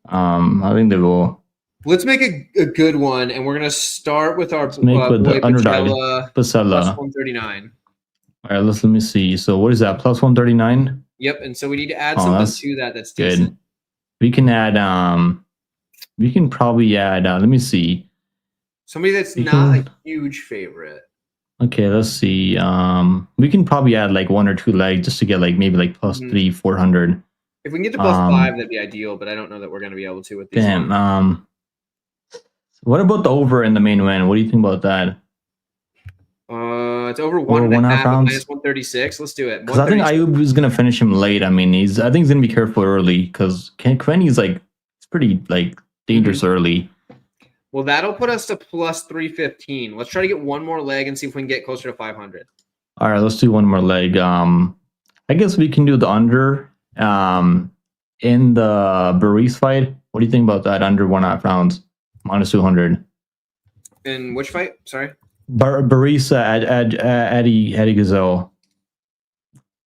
I think they will. Let's make a good one, and we're gonna start with our the underdog Pella, plus 139. All right, let me see. So what is that? Plus 139. Yep, and so we need to add something to that. That's decent. Good. We can add. We can probably add. Let me see. Somebody that's not a huge favorite. Okay, let's see. We can probably add like 1 or 2 legs just to get like maybe like plus 400. If we can get to plus 5, that'd be ideal. But I don't know that we're gonna be able to with these. Damn. What about the over in the main event? What do you think about that? It's over 1.5 rounds. Minus 136. Let's do it. Because I think Ayub is gonna finish him late. I mean, I think he's gonna be careful early because Kvenny's like it's pretty like dangerous early. Well, that'll put us to plus 315. Let's try to get one more leg and see if we can get closer to 500. All right, let's do one more leg. I guess we can do the under in the Baris fight. What do you think about that under 1.5 rounds? Minus 200. In which fight? Sorry. Baris Eddie Gazelle.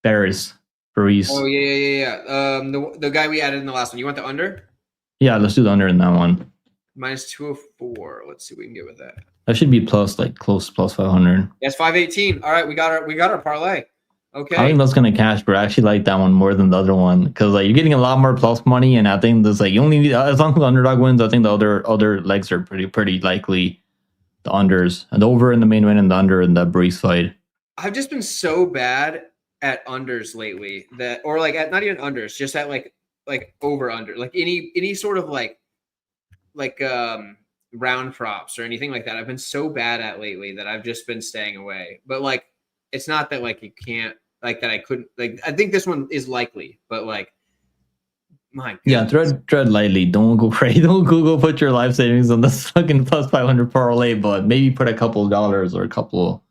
Baris. Baris. Oh yeah. The guy we added in the last one. You want the under? Yeah, let's do the under in that one. Minus 204. Let's see what we can get with that. That should be plus like close to plus 500. Yes, 518. All right, we got our parlay. Okay. I think that's gonna cash, but I actually like that one more than the other one because like you're getting a lot more plus money, and I think there's like you only need as long as the underdog wins. I think the other legs are pretty likely. The unders and the over in the main win and the under in the Baris fight. I've just been so bad at unders lately or like at not even unders, just at like over under, like any sort of like round props or anything like that. I've been so bad at lately that I've just been staying away. But like it's not that like you can't like that I couldn't like I think this one is likely, but like my goodness. Yeah, tread lightly. Don't go crazy. Don't go put your life savings on this fucking plus 500 parlay, but maybe put a couple of dollars or a couple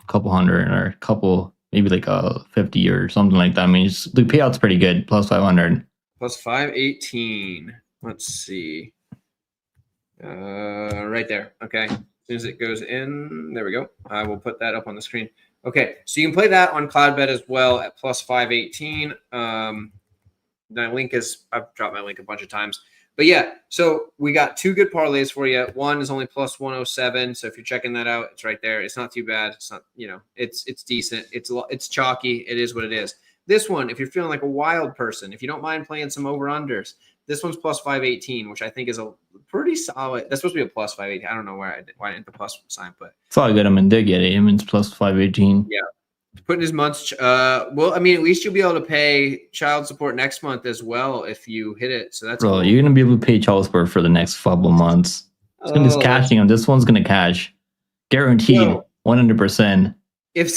hundred or a couple maybe like a 50 or something like that. I mean, the payout's pretty good. Plus 500. Plus 518. Let's see. Right there. Okay. As soon as it goes in, there we go. I will put that up on the screen. Okay. So you can play that on Cloudbet as well at plus 518. My link I've dropped my link a bunch of times. But yeah, so we got 2 good parlays for you. One is only plus 107. So if you're checking that out, it's right there. It's not too bad. It's not, it's decent. It's chalky. It is what it is. This one, if you're feeling like a wild person, if you don't mind playing some over-unders, this one's plus 518, which I think is a pretty solid. That's supposed to be a plus 518. I don't know why I didn't the plus sign, but it's all good. I mean, they get it. I mean, it's plus 518. Yeah. Putting his months. Well, I mean, at least you'll be able to pay child support next month as well if you hit it. So that's cool. You're gonna be able to pay child support for the next couple months. It's cashing on. This one's gonna cash, guaranteed, 100%. if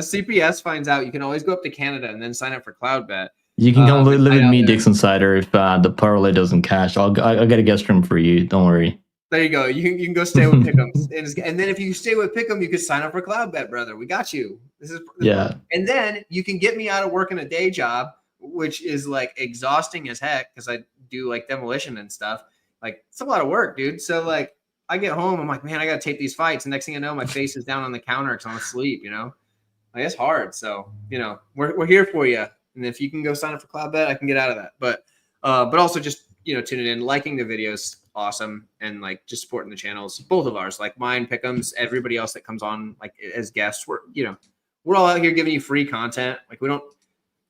CPS finds out, you can always go up to Canada and then sign up for Cloudbet. You can come live with me, Dix Insider, if the parlay doesn't cash. I'll get a guest room for you. Don't worry. There you go. You can go stay with Pickem, and then if you stay with Pickem, you can sign up for Cloudbet, brother. We got you. This is and then you can get me out of working a day job, which is like exhausting as heck because I do like demolition and stuff. Like it's a lot of work, dude. So like I get home, I'm like, man, I got to tape these fights. And next thing I know, my face is down on the counter because I'm asleep. Like it's hard. So we're here for you. And if you can go sign up for Cloudbet, I can get out of that. But also just tuning in, liking the videos, awesome, and like just supporting the channels, both of ours, like mine, Pickem's, everybody else that comes on like as guests. We're all out here giving you free content. Like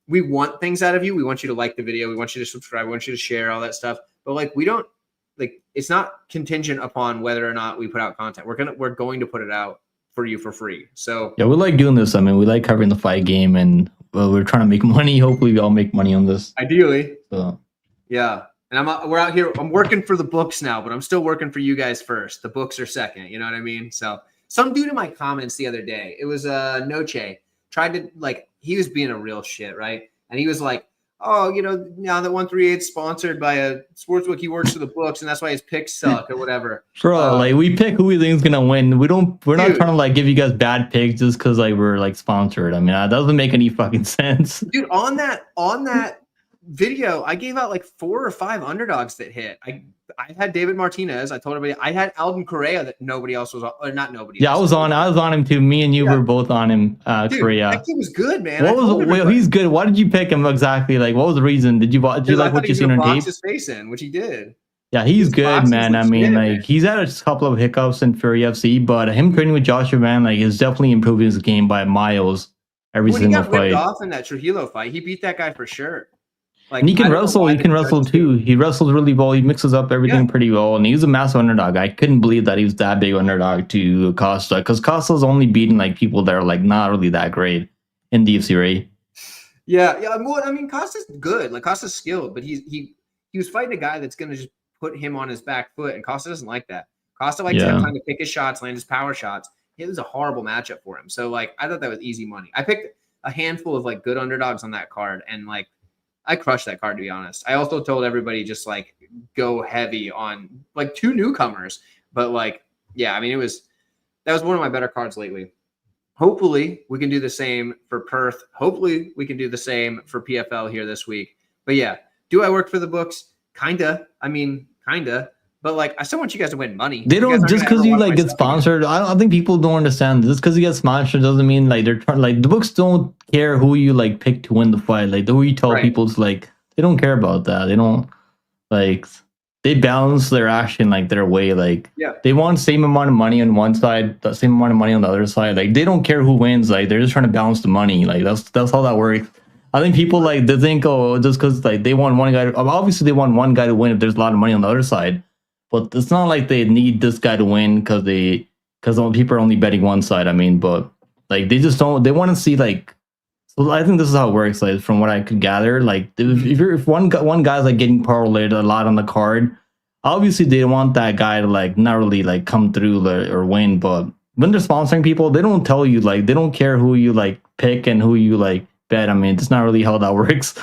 we want things out of you. We want you to like the video. We want you to subscribe. We want you to share all that stuff. But like we don't like it's not contingent upon whether or not we put out content. We're going to put it out for you for free. So yeah, we like doing this. I mean, we like covering the fight game, and we're trying to make money. Hopefully, we all make money on this. Ideally, so yeah. And we're out here. I'm working for the books now, but I'm still working for you guys first. The books are second. You know what I mean? So some dude in my comments the other day, it was Noche, tried to he was being a real shit, right? And he was like, oh, now that 138 is sponsored by a sportsbook, he works for the books, and that's why his picks suck or whatever. Bro, we pick who we think is gonna win. We're not trying to give you guys bad picks just because we're sponsored. I mean, that doesn't make any fucking sense. Dude, on that video, I gave out 4 or 5 underdogs that hit. I had David Martinez. I told everybody I had Alden Correa that nobody else was on, or not nobody. Yeah, else. I was on him too. Me and you were both on him. Dude, Correa. That kid was good, man. He's good. Why did you pick him exactly? What was the reason? Did you like what you seen on tape? His face in, which he did. Yeah, he's good, man. I mean, he's had a couple of hiccups in Fury FC, but him training with Joshua, man, is definitely improving his game by miles every single fight. When he got ripped off in that Trujillo fight, he beat that guy for sure. And he can wrestle. He can wrestle too. He wrestles really well. He mixes up everything pretty well. And he's a massive underdog. I couldn't believe that he was that big underdog to Costa, because Costa's only beating people that are not really that great in DFC, right? Yeah. Well, I mean, Costa's good. Costa's skilled, but he was fighting a guy that's going to just put him on his back foot, and Costa doesn't like that. Costa likes to have time to pick his shots, land his power shots. It was a horrible matchup for him. So I thought that was easy money. I picked a handful of good underdogs on that card, and I crushed that card, to be honest. I also told everybody just go heavy on 2 newcomers. But I mean, that was one of my better cards lately. Hopefully we can do the same for Perth. Hopefully we can do the same for PFL here this week. But yeah, do I work for the books? Kinda. I mean, kinda. But I still want you guys to win money. They don't, just because you get sponsored. Again. I think people don't understand. Just because you get sponsored doesn't mean they're trying. The books don't care who you pick to win the fight. Who you tell people to they don't care about that. They don't they balance their action their way. They want same amount of money on one side, the same amount of money on the other side. They don't care who wins. They're just trying to balance the money. That's how that works. I think people they think just because they want one guy. Obviously they want one guy to win if there's a lot of money on the other side. But it's not they need this guy to win because people are only betting one side. I mean, but they just don't. They want to see So I think this is how it works. From what I could gather, if one guy's getting parlayed a lot on the card, obviously they want that guy to not really come through or win. But when they're sponsoring people, they don't tell you they don't care who you pick and who you bet. I mean, it's not really how that works.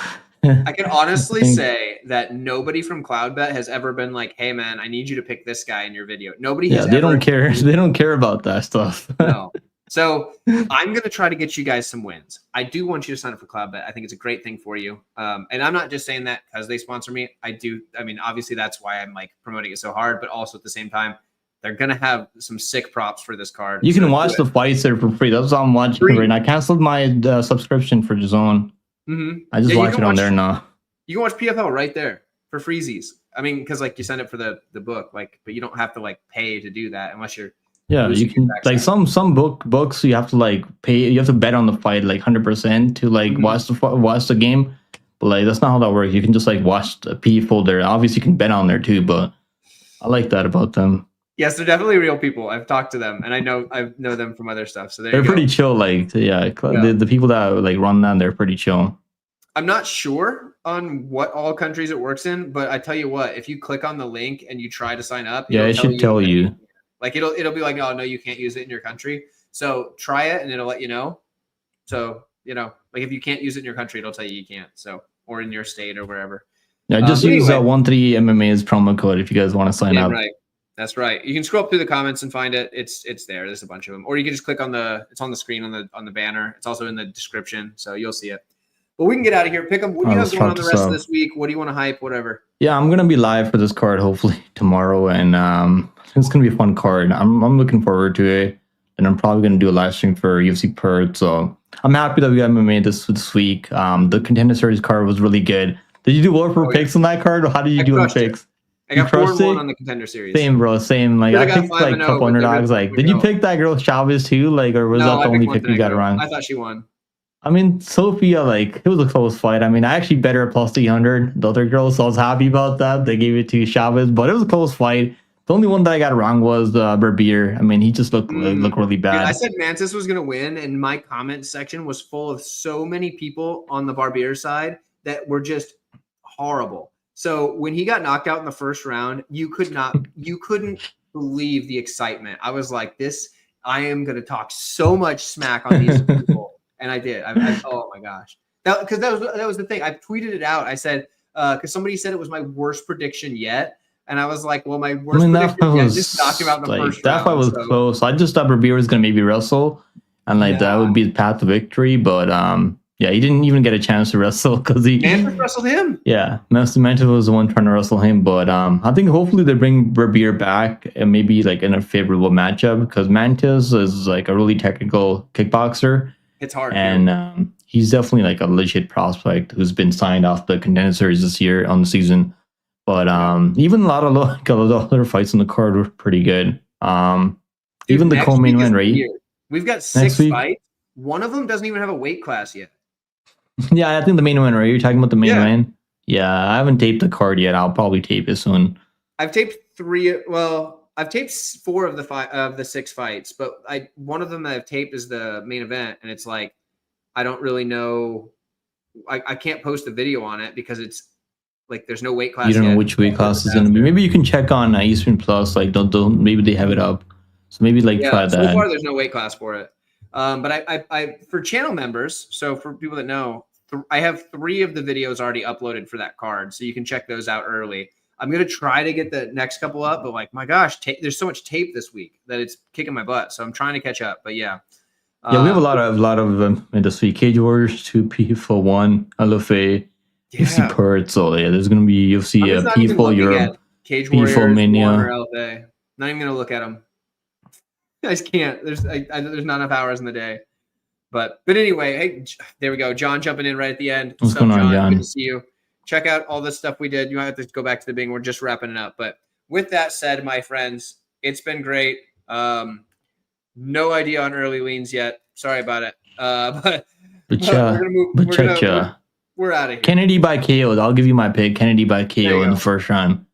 I can honestly say that nobody from Cloudbet has ever been hey man, I need you to pick this guy in your video. Nobody has they don't care. They don't care about that stuff. No. So I'm going to try to get you guys some wins. I do want you to sign up for Cloudbet. I think it's a great thing for you. And I'm not just saying that because they sponsor me. I mean, obviously that's why I'm promoting it so hard, but also at the same time, they're going to have some sick props for this card. You can watch the fights there for free. That's what I'm watching right now. I canceled my subscription for DAZN. Mm-hmm. I just watch it on there now. You can watch PFL right there for freezies. I mean, because you send it for the book, but you don't have to pay to do that unless you're. Yeah, you can some books you have to pay. You have to bet on the fight 100% to watch the game. But that's not how that works. You can just watch the P folder. Obviously, you can bet on there too. But I like that about them. Yes, they're definitely real people. I've talked to them, and I know them from other stuff. So they're pretty chill. The people that run that, they're pretty chill. I'm not sure on what all countries it works in, but I tell you what, if you click on the link and you try to sign up, it should tell you. It'll be oh no, you can't use it in your country. So try it and it'll let you know. So, like if you can't use it in your country, it'll tell you can't. So, or in your state or wherever. Yeah, just use 13 MMA's promo code if you guys want to sign up. Right. That's right. You can scroll up through the comments and find it. It's there. There's a bunch of them. Or you can just click on it's on the screen on the banner. It's also in the description. So you'll see it. But we can get out of here. Pick them. What do you have going on the rest of this week? What do you want to hype? Whatever. Yeah, I'm gonna be live for this card hopefully tomorrow, and it's gonna be a fun card. I'm looking forward to it, and I'm probably gonna do a live stream for UFC Perth. So I'm happy that we got MMA this week. The Contender Series card was really good. Did you do well for picks on that card, or how did you do in picks? I got 4-1 on the Contender Series. Same, bro. Same. Like I picked like a couple underdogs. Like, did you pick that girl Chavez too? Like, or was that the only pick you got wrong? I thought she won. I mean, Sophia, like, it was a close fight. I mean, I actually bet her plus 300, the other girl, so I was happy about that. They gave it to Chavez, but it was a close fight. The only one that I got wrong was Berbier. I mean, he just looked really bad. Dude, I said Mantis was going to win, and my comment section was full of so many people on the Barbier side that were just horrible. So when he got knocked out in the first round, you couldn't believe the excitement. I was like, I am going to talk so much smack on these people. And I did. Oh my gosh. Because that was the thing. I tweeted it out. I said, because somebody said it was my worst prediction yet. And I was like, well, my worst prediction yet just knocked him out in the first round. That fight was close. I just thought Berbier was going to maybe wrestle. And that would be the path to victory. But he didn't even get a chance to wrestle because Mantis wrestled him. Yeah. Mantis was the one trying to wrestle him. But I think hopefully they bring Berbier back and maybe like in a favorable matchup, because Mantis is like a really technical kickboxer. It's hard. And he's definitely like a legit prospect who's been signed off the Contender Series this year on the season. But even a lot of the other fights on the card were pretty good. Even the co-main event, right? We've got 6 fights. One of them doesn't even have a weight class yet. Yeah, I think the main event, right? You're talking about the main event? Yeah, I haven't taped the card yet. I'll probably tape it soon. I've taped 3. Well, I've taped 4 of the 6 fights, but one of them that I've taped is the main event, and it's like I don't really know. I can't post a video on it because it's like there's no weight class. You don't know which weight class is going to be. Maybe you can check on Eastern Plus. Like, don't maybe they have it up. So maybe try that. So far, there's no weight class for it. But I for channel members, so for people that know, I have 3 of the videos already uploaded for that card, so you can check those out early. I'm going to try to get the next couple up, but like, my gosh, there's so much tape this week that it's kicking my butt. So I'm trying to catch up, but yeah. We have a lot of them in this week. Cage Warriors 2, PFL 1, LFA, UFC Perth. So yeah, there's going to be UFC PFL Europe, Cage Warriors, PFL Mania. LFA. Not even going to look at them. I just can't. There's not enough hours in the day. But anyway, hey, there we go. John jumping in right at the end. What's going on, John? Good to see you. Check out all the stuff we did. You might have to go back to the beginning. We're just wrapping it up. But with that said, my friends, it's been great. No idea on early leans yet. Sorry about it. But we're out of here. Kennedy by KO. I'll give you my pick. Kennedy by KO in the first round.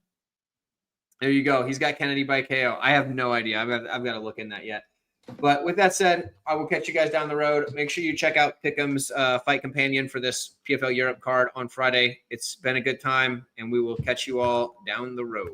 There you go. He's got Kennedy by KO. I have no idea. I've got to look in that yet. But with that said, I will catch you guys down the road. Make sure you check out Pickem's Fight Companion for this PFL Europe card on Friday. It's been a good time, and we will catch you all down the road.